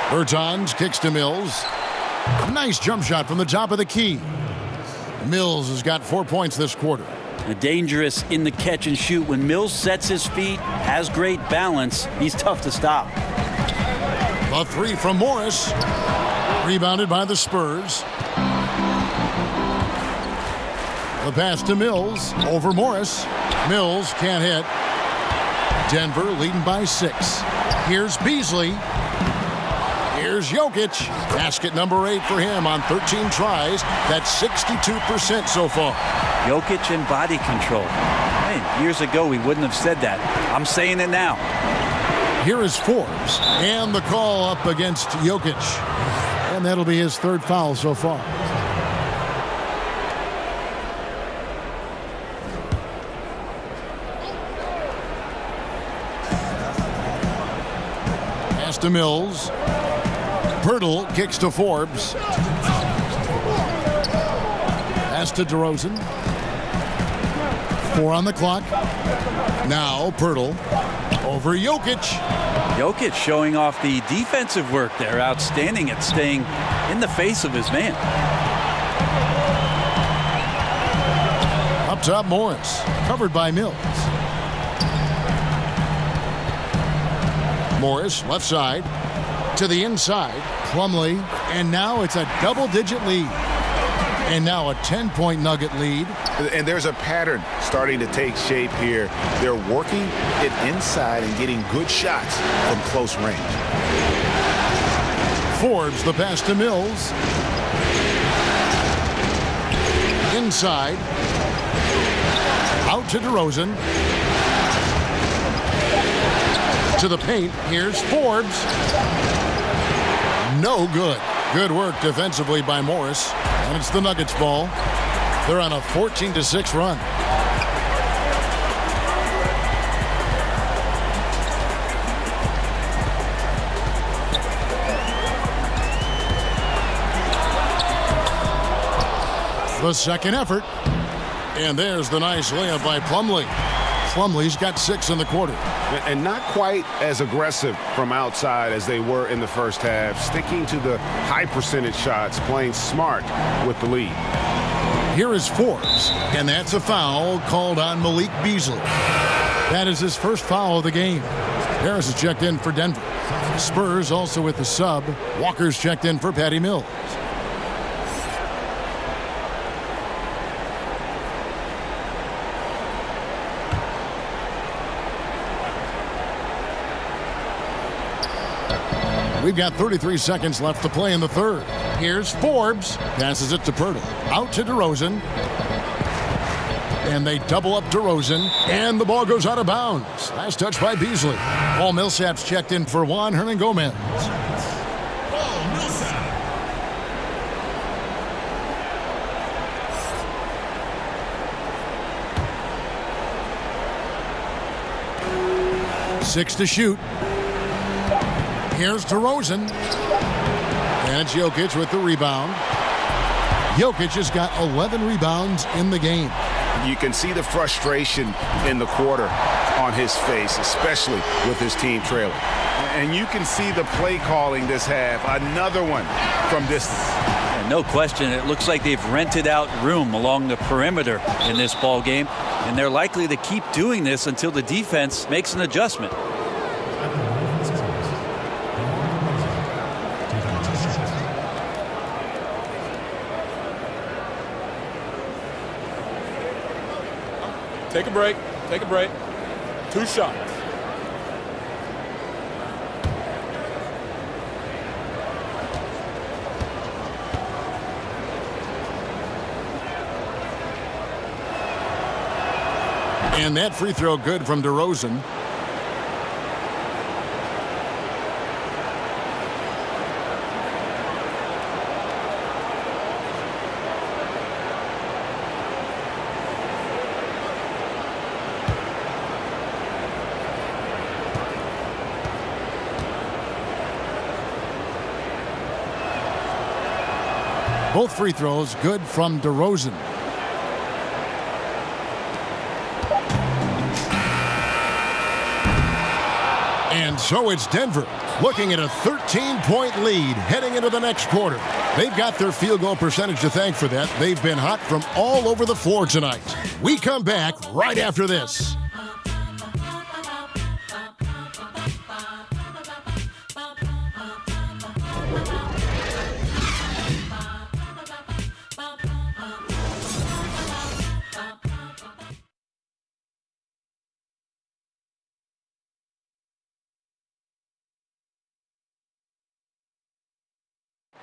S7: Bertans kicks to Mills. Nice jump shot from the top of the key. Mills has got 4 points this quarter.
S9: Dangerous in the catch and shoot. When Mills sets his feet, has great balance, he's tough to stop.
S7: A 3 from Morris. Rebounded by the Spurs. The pass to Mills. Over Morris. Mills can't hit. Denver leading by 6. Here's Beasley. Here's Jokic. Basket number 8 for him on 13 tries. That's 62% so far.
S9: Jokic and body control. Man, years ago we wouldn't have said that. I'm saying it now.
S7: Here is Forbes. And the call up against Jokic. And that'll be his 3rd foul so far. Pass to Mills. Pirtle kicks to Forbes. Pass to DeRozan. 4 on the clock. Now Pirtle over Jokic.
S9: Jokic showing off the defensive work there. Outstanding at staying in the face of his man.
S7: Up top, Morris. Covered by Mills. Morris, left side. To the inside. Plumlee. And now it's a double-digit lead. And now a 10-point Nugget lead.
S8: And there's a pattern starting to take shape here. They're working it inside and getting good shots from close range.
S7: Forbes, the pass to Mills. Inside. Out to DeRozan. To the paint. Here's Forbes. No good. Good work defensively by Morris. And it's the Nuggets ball. They're on a 14-6 run. The second effort. And there's the nice layup by Plumlee. Plumlee's got 6 in the quarter.
S11: And not quite as aggressive from outside as they were in the first half, sticking to the high percentage shots, playing smart with the lead.
S7: Here is Forbes, and that's a foul called on Malik Beasley. That is his first foul of the game. Harris is checked in for Denver. Spurs also with the sub. Walker's checked in for Patty Mills. We've got 33 seconds left to play in the third. Here's Forbes. Passes it to Pirtle. Out to DeRozan. And they double up DeRozan. And the ball goes out of bounds. Last touch by Beasley. Paul Millsap's checked in for Juan Hernangomez. Paul Millsap. Six to shoot. Here's DeRozan. And it's Jokic with the rebound. Jokic has got 11 rebounds in the game.
S8: You can see the frustration in the quarter on his face, especially with his team trailing.
S11: And you can see the play calling this half. Another one from distance.
S9: And no question, it looks like they've rented out room along the perimeter in this ball game. And they're likely to keep doing this until the defense makes an adjustment.
S13: Take a break. Take a break. 2 shots.
S7: And that free throw good from DeRozan. Both free throws good from DeRozan. And so it's Denver looking at a 13-point lead heading into the next quarter. They've got their field goal percentage to thank for that. They've been hot from all over the floor tonight. We come back right after this.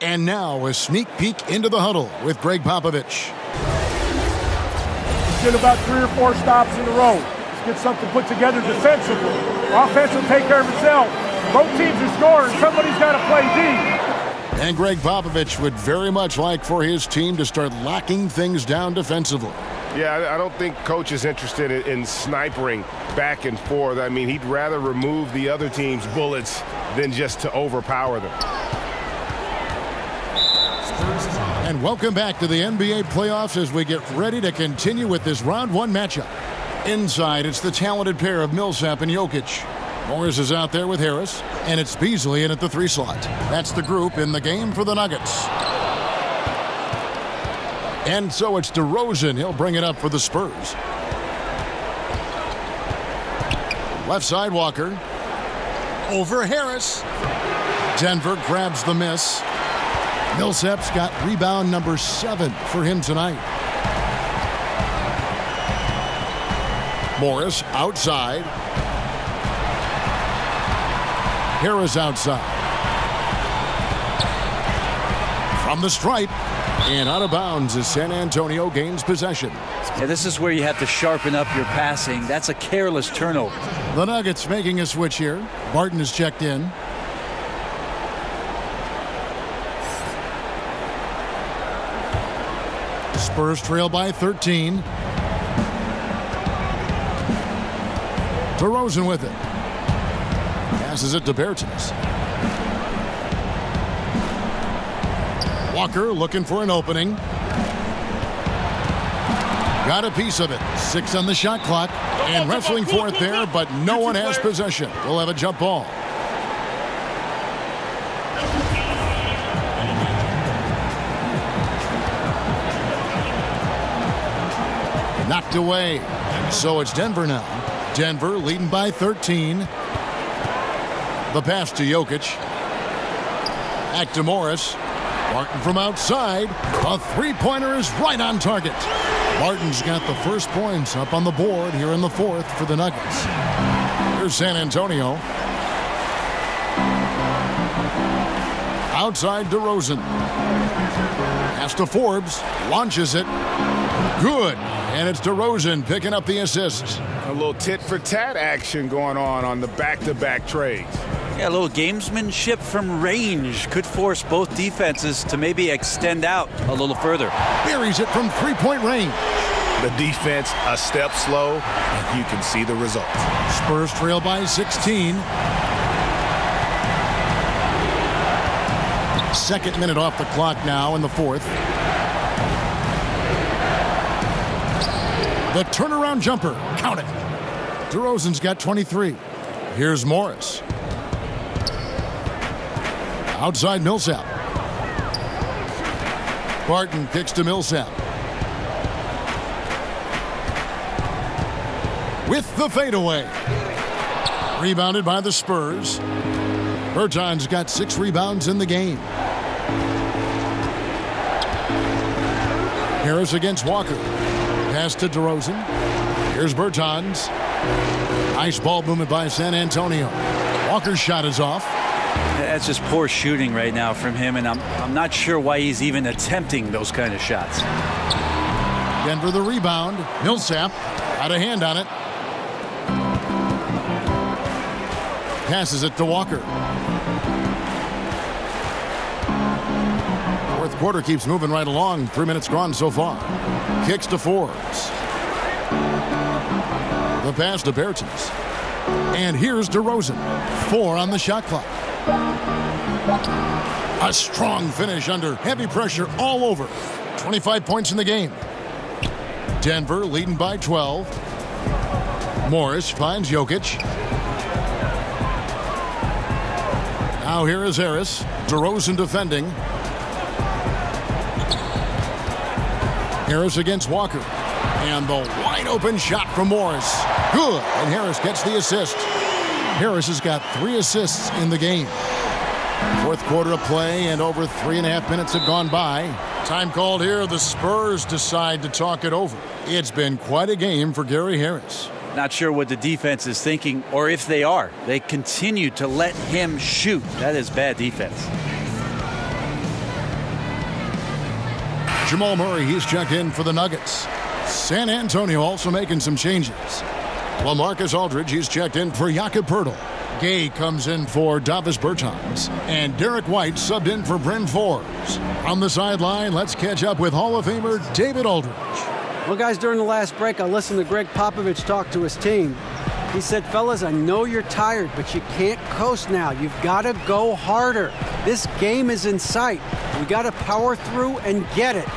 S7: And now a sneak peek into the huddle with Greg Popovich.
S14: Let's get about 3 or 4 stops in a row. Let's get something put together defensively. Offense will take care of itself. Both teams are scoring. Somebody's got to play D.
S7: And Greg Popovich would very much like for his team to start locking things down defensively.
S11: Yeah, I don't think Coach is interested in snipering back and forth. I mean, he'd rather remove the other team's bullets than just to overpower them.
S7: And welcome back to the NBA playoffs as we get ready to continue with this round 1 matchup. Inside, it's the talented pair of Millsap and Jokic. Morris is out there with Harris, and it's Beasley in at the 3 slot. That's the group in the game for the Nuggets. And so it's DeRozan. He'll bring it up for the Spurs. Left side, Walker. Over Harris. Denver grabs the miss. Millsap's got rebound number 7 for him tonight. Morris outside. Harris outside. From the stripe. And out of bounds as San Antonio gains possession.
S9: Yeah, this is where you have to sharpen up your passing. That's a careless turnover.
S7: The Nuggets making a switch here. Barton is checked in. Spurs trail by 13. DeRozan with it. Passes it to Bertans. Walker looking for an opening. Got a piece of it. 6 on the shot clock. And wrestling for it there, but no one has possession. We'll have a jump ball. Knocked away. So it's Denver now. Denver leading by 13. The pass to Jokic. Back to Morris. Martin from outside. A 3-pointer is right on target. Martin's got the first points up on the board here in the 4th for the Nuggets. Here's San Antonio. Outside DeRozan. Pass to Forbes. Launches it. Good. And it's DeRozan picking up the assist.
S11: A little tit-for-tat action going on the back-to-back trades.
S9: Yeah, a little gamesmanship from range could force both defenses to maybe extend out a little further.
S7: Buries it from 3-point range.
S8: The defense a step slow, and you can see the result.
S7: Spurs trail by 16. Second minute off the clock now in the 4th. The turnaround jumper. Count it. DeRozan's got 23. Here's Morris. Outside Millsap. Barton kicks to Millsap. With the fadeaway. Rebounded by the Spurs. Bertans got 6 rebounds in the game. Harris against Walker. Pass to DeRozan. Here's Bertans. Nice ball movement by San Antonio. Walker's shot is off.
S9: That's just poor shooting right now from him, and I'm not sure why he's even attempting those kind of shots.
S7: Denver the rebound. Millsap had a hand on it. Passes it to Walker. 4th quarter keeps moving right along. 3 minutes gone so far. Kicks to Forbes. The pass to Bertans. And here's DeRozan. 4 on the shot clock. A strong finish under heavy pressure all over. 25 points in the game. Denver leading by 12. Morris finds Jokic. Now here is Harris. DeRozan defending. Harris against Walker. And the wide open shot from Morris. Good. And Harris gets the assist. Harris has got 3 assists in the game. 4th quarter of play and over 3.5 minutes have gone by. Time called here. The Spurs decide to talk it over. It's been quite a game for Gary Harris.
S9: Not sure what the defense is thinking, or if they are. They continue to let him shoot. That is bad defense.
S7: Jamal Murray, he's checked in for the Nuggets. San Antonio also making some changes. LaMarcus Aldridge, he's checked in for Jakob Poeltl. Gay comes in for Davis Bertans. And Derek White subbed in for Bryn Forbes. On the sideline, let's catch up with Hall of Famer David Aldridge.
S10: Well, guys, during the last break, I listened to Greg Popovich talk to his team. He said, fellas, I know you're tired, but you can't coast now. You've got to go harder. This game is in sight. We got to power through and get it.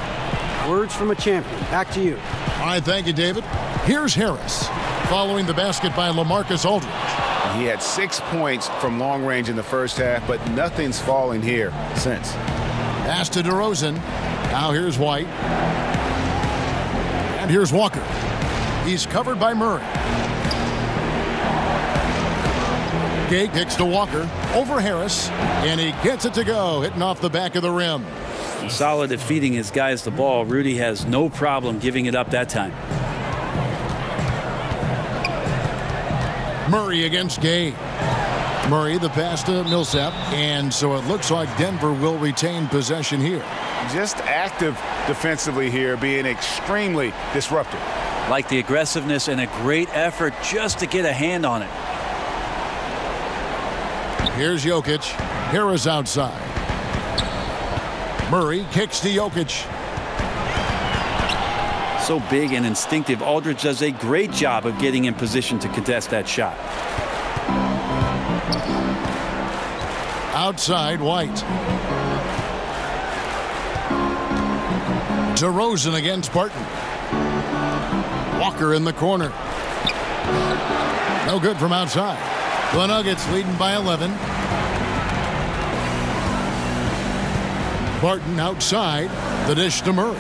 S10: Words from a champion. Back to you.
S7: All right, thank you, David. Here's Harris, following the basket by LaMarcus Aldridge.
S8: He had 6 points from long range in the first half, but nothing's fallen here since.
S7: Pass to DeRozan. Now here's White. And here's Walker. He's covered by Murray. Gay kicks to Walker. Over Harris. And he gets it to go, hitting off the back of the rim.
S9: Solid at feeding his guys the ball. Rudy has no problem giving it up that time.
S7: Murray against Gay. Murray, the pass to Millsap, and so it looks like Denver will retain possession here.
S8: Just active defensively here, being extremely disruptive.
S9: Like the aggressiveness and a great effort just to get a hand on it.
S7: Here's Jokic. Harris outside. Murray kicks to Jokic.
S9: So big and instinctive, Aldridge does a great job of getting in position to contest that shot.
S7: Outside, White. DeRozan against Barton. Walker in the corner. No good from outside. The Nuggets leading by 11. Barton outside. The dish to Murray.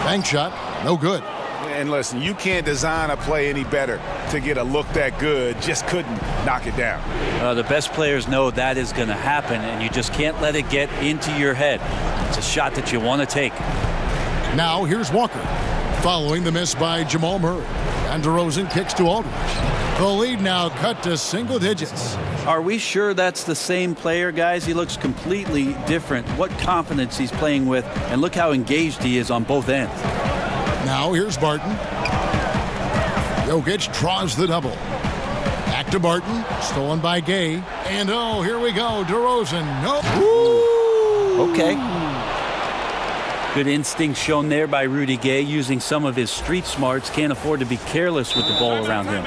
S7: Bank shot, no good.
S8: And listen, you can't design a play any better to get a look that good. Just couldn't knock it down.
S9: The best players know that is going to happen, and you just can't let it get into your head. It's a shot that you want to take.
S7: Now here's Walker, following the miss by Jamal Murray. And DeRozan kicks to Aldridge. The lead now cut to single digits.
S9: Are we sure that's the same player, guys? He looks completely different. What confidence he's playing with, and look how engaged he is on both ends.
S7: Now here's Barton. Jokic draws the double. Back to Barton, stolen by Gay. And oh, here we go, DeRozan. No.
S9: Ooh. Okay. Good instinct shown there by Rudy Gay, using some of his street smarts. Can't afford to be careless with the ball around him.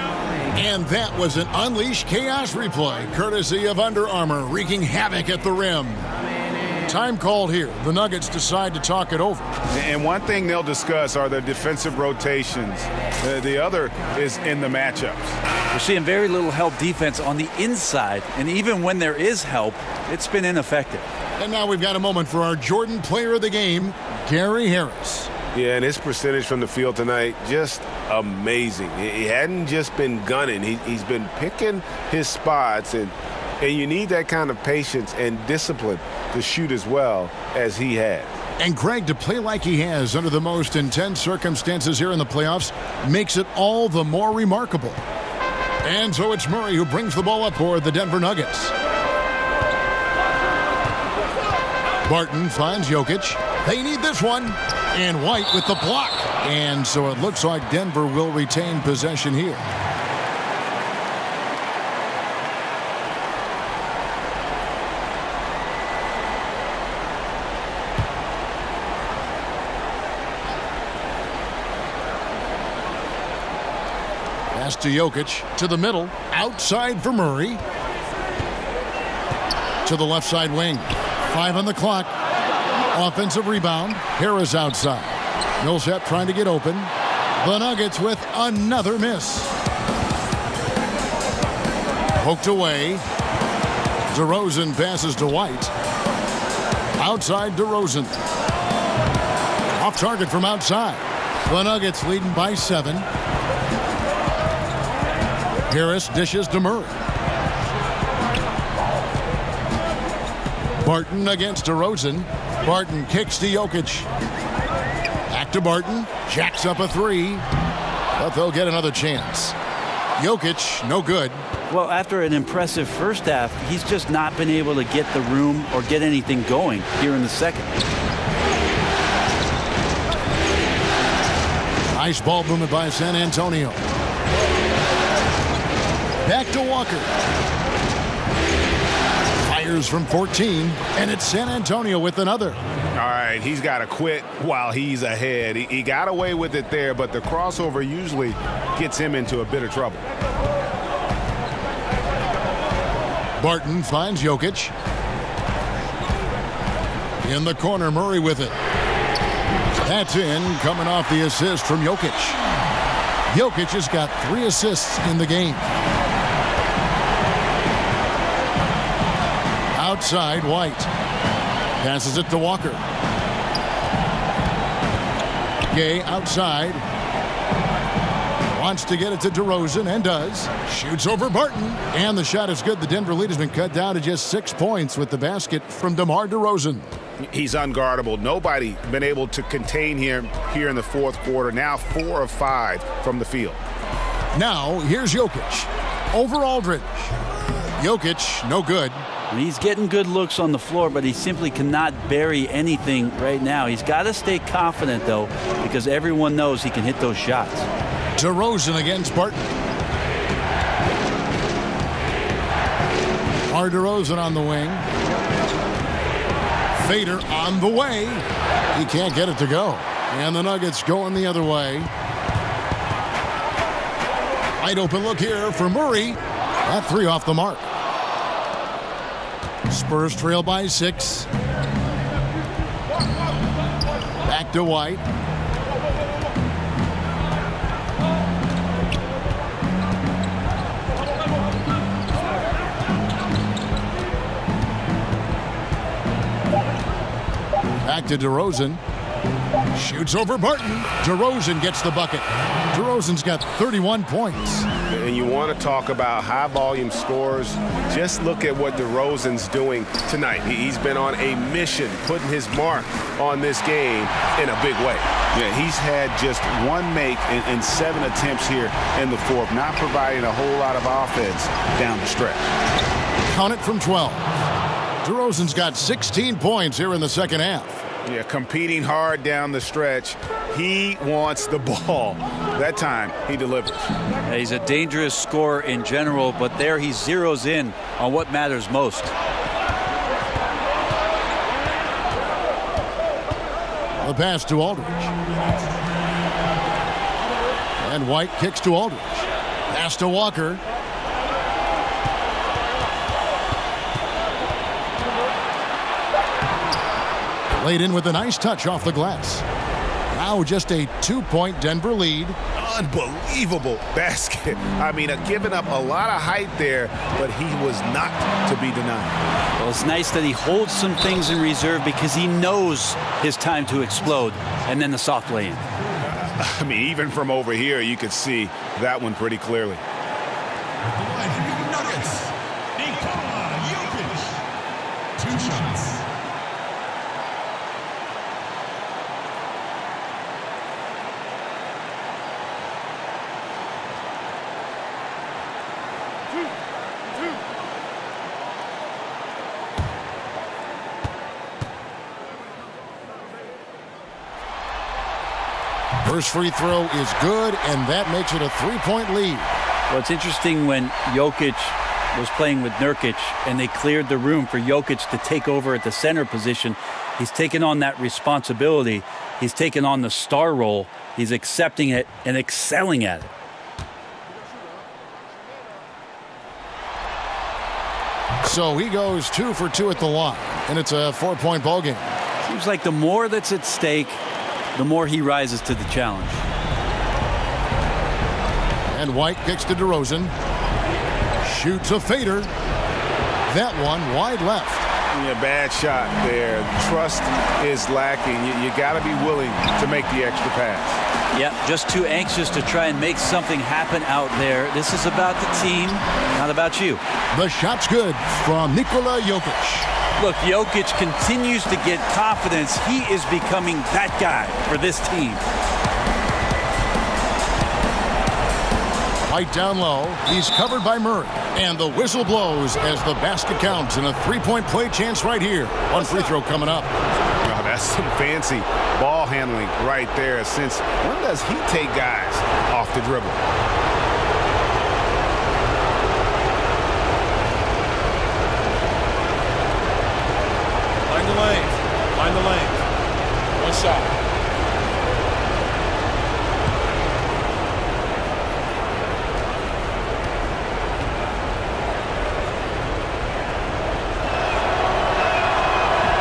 S7: And that was an Unleash Chaos replay, courtesy of Under Armour, wreaking havoc at the rim. Time called here. The Nuggets decide to talk it over.
S8: And one thing they'll discuss are the defensive rotations. The other is in the matchups.
S9: We're seeing very little help defense on the inside, and even when there is help, it's been ineffective.
S7: And now we've got a moment for our Jordan Player of the Game, Gary Harris.
S11: Yeah, and his percentage from the field tonight, just amazing. He hadn't just been gunning. He's been picking his spots, and you need that kind of patience and discipline to shoot as well as he has.
S7: And Greg, to play like he has under the most intense circumstances here in the playoffs makes it all the more remarkable. And so it's Murray who brings the ball up for the Denver Nuggets. Barton finds Jokic. They need this one. And White with the block. And so it looks like Denver will retain possession here. Pass to Jokic, to the middle, outside for Murray. To the left side wing. 5 on the clock. Offensive rebound. Harris outside. Millsap trying to get open. The Nuggets with another miss. Poked away. DeRozan passes to White. Outside DeRozan. Off target from outside. The Nuggets leading by 7. Harris dishes to Murray. Barton against DeRozan. Barton kicks to Jokic. Back to Barton. Jacks up a 3. But they'll get another chance. Jokic, no good.
S9: Well, after an impressive first half, he's just not been able to get the room or get anything going here in the second.
S7: Nice ball movement by San Antonio. Back to Walker. Fires from 14, and it's San Antonio with another.
S11: All right, he's got to quit while he's ahead. He got away with it there, but the crossover usually gets him into a bit of trouble.
S7: Barton finds Jokic. In the corner, Murray with it. That's in, coming off the assist from Jokic. Jokic has got 3 assists in the game. Outside, White. Passes it to Walker. Gay outside. Wants to get it to DeRozan and does. Shoots over Barton. And the shot is good. The Denver lead has been cut down to just 6 points with the basket from DeMar DeRozan.
S8: He's unguardable. Nobody been able to contain him here in the fourth quarter. Now 4 of 5 from the field.
S7: Now here's Jokic. Over Aldridge. Jokic, no good.
S9: He's getting good looks on the floor, but he simply cannot bury anything right now. He's got to stay confident, though, because everyone knows he can hit those shots.
S7: DeRozan against Barton. DeRozan on the wing. Fader on the way. He can't get it to go. And the Nuggets going the other way. Wide open look here for Murray. That 3 off the mark. Spurs trail by 6. Back to White. Back to DeRozan. Shoots over Barton. DeRozan gets the bucket. DeRozan's got 31 points.
S11: And you want to talk about high volume scores. Just look at what DeRozan's doing tonight. He's been on a mission, putting his mark on this game in a big way.
S8: Yeah, he's had just 1 make and 7 attempts here in the fourth, not providing a whole lot of offense down the stretch.
S7: Count it from 12. DeRozan's got 16 points here in the second half.
S8: Yeah, competing hard down the stretch. He wants the ball. That time, he delivers.
S9: He's a dangerous scorer in general, but there he zeroes in on what matters most.
S7: The pass to Aldridge. And White kicks to Aldridge. Pass to Walker. Laid in with a nice touch off the glass. Now just a 2-point Denver lead.
S8: Unbelievable basket. I mean, giving up a lot of height there, but he was not to be denied.
S9: Well, it's nice that he holds some things in reserve because he knows his time to explode, and then the soft lay-in.
S8: I mean, even from over here, you could see that one pretty clearly.
S5: Nuggets. Nikola Jokic. 2 shots.
S7: First free throw is good, and that makes it a 3-point lead.
S9: Well, it's interesting when Jokic was playing with Nurkic and they cleared the room for Jokic to take over at the center position. He's taken on that responsibility. He's taken on the star role. He's accepting it and excelling at it.
S7: So he goes 2 for 2 at the line, and it's a 4-point ball game.
S9: Seems like the more that's at stake, the more he rises to the challenge.
S7: And White kicks to DeRozan. Shoots a fader. That one wide left.
S8: Yeah, bad shot there. Trust is lacking. You got to be willing to make the extra pass.
S9: Yep, just too anxious to try and make something happen out there. This is about the team, not about you.
S7: The shot's good from Nikola Jokic.
S9: Look, Jokic continues to get confidence. He is becoming that guy for this team.
S7: White down low. He's covered by Murray. And the whistle blows as the basket counts and a three-point play chance right here. One free throw coming up.
S11: Oh, that's some fancy ball handling right there. Since when does he take guys off the dribble?
S13: Find the lanes. Find the lanes. One shot.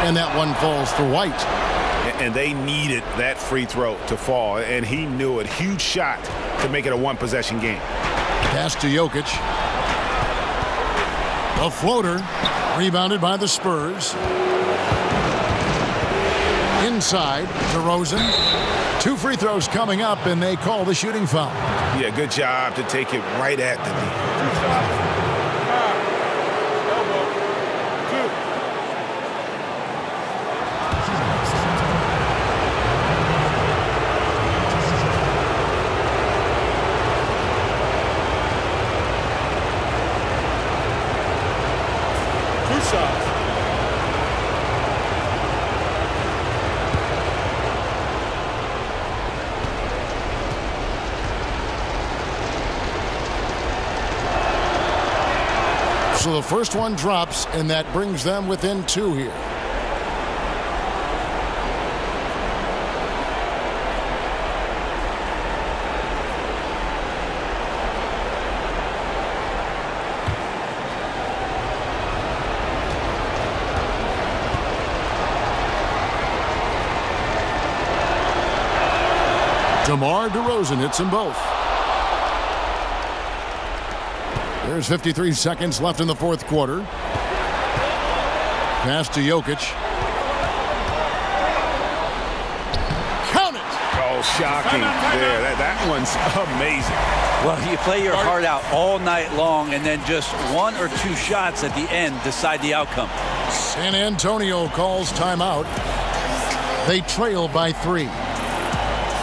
S7: And that one falls for White.
S11: And they needed that free throw to fall, and he knew it. Huge shot to make it a one-possession game.
S7: Pass to Jokic. A floater, rebounded by the Spurs. Inside, DeRozan. 2 free throws coming up, and they call the shooting foul.
S11: Yeah, good job to take it right at the knee.
S7: So the first one drops, and that brings them within 2 here. DeMar DeRozan hits them both. There's 53 seconds left in the fourth quarter. Pass to Jokic. Count it!
S11: Oh, shocking there. That one's amazing.
S9: Well, you play your heart out all night long, and then just 1 or 2 shots at the end decide the outcome.
S7: San Antonio calls timeout. They trail by 3.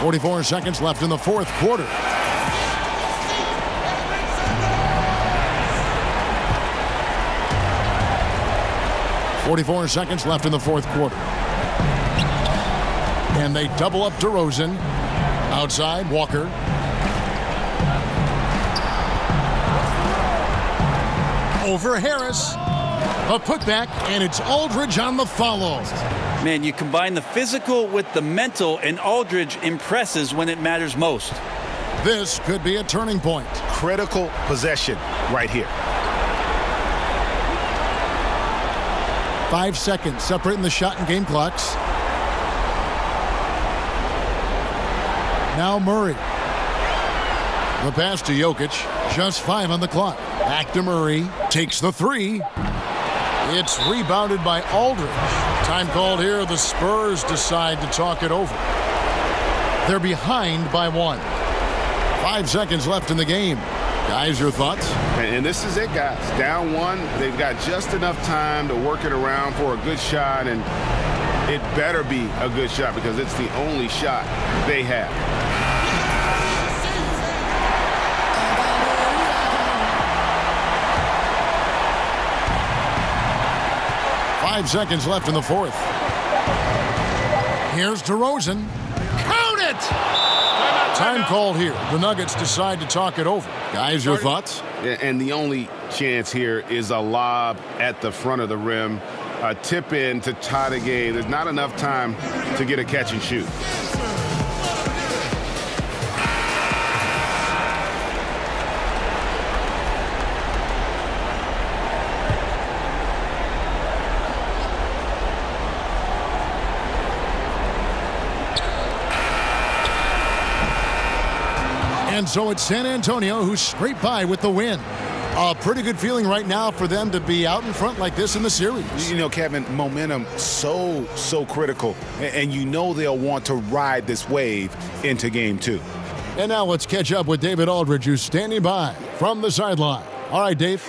S7: 44 seconds left in the fourth quarter. .44 seconds left in the fourth quarter. And they double up DeRozan. Outside, Walker. Over Harris. A putback, and it's Aldridge on the follow.
S9: Man, you combine the physical with the mental, and Aldridge impresses when it matters most.
S7: This could be a turning point.
S11: Critical possession right here.
S7: 5 seconds separating the shot and game clocks. Now Murray. The pass to Jokic. Just 5 on the clock. Back to Murray. Takes the 3. It's rebounded by Aldridge. Time called here. The Spurs decide to talk it over. They're behind by 1. 5 seconds left in the game. Guys, your thoughts?
S11: And this is it, guys. Down 1. They've got just enough time to work it around for a good shot, and it better be a good shot because it's the only shot they have.
S7: Five seconds left in the fourth. Here's DeRozan. Count it! Time called here. The Nuggets decide to talk it over. Guys, your thoughts?
S11: And the only chance here is a lob at the front of the rim. A tip in to tie the game. There's not enough time to get a catch and shoot.
S7: And so it's San Antonio who scraped by with the win. A pretty good feeling right now for them to be out in front like this in the series.
S8: You know, Kevin, momentum so critical. And you know they'll want to ride this wave into game 2.
S7: And now let's catch up with David Aldridge, who's standing by from the sideline. All right, Dave.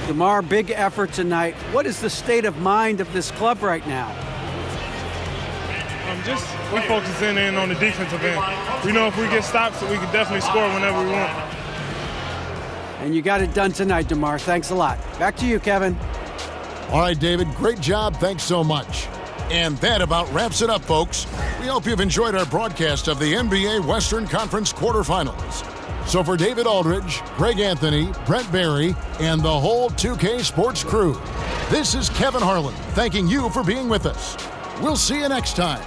S10: DeMar, big effort tonight. What is the state of mind of this club right now?
S15: We focusing in on the defensive end. We know if we get stops, we can definitely score whenever we want.
S10: And you got it done tonight, DeMar. Thanks a lot. Back to you, Kevin.
S7: All right, David, great job. Thanks so much. And that about wraps it up, folks. We hope you've enjoyed our broadcast of the NBA Western Conference quarterfinals. So for David Aldridge, Greg Anthony, Brent Barry, and the whole 2K Sports crew, this is Kevin Harlan thanking you for being with us. We'll see you next time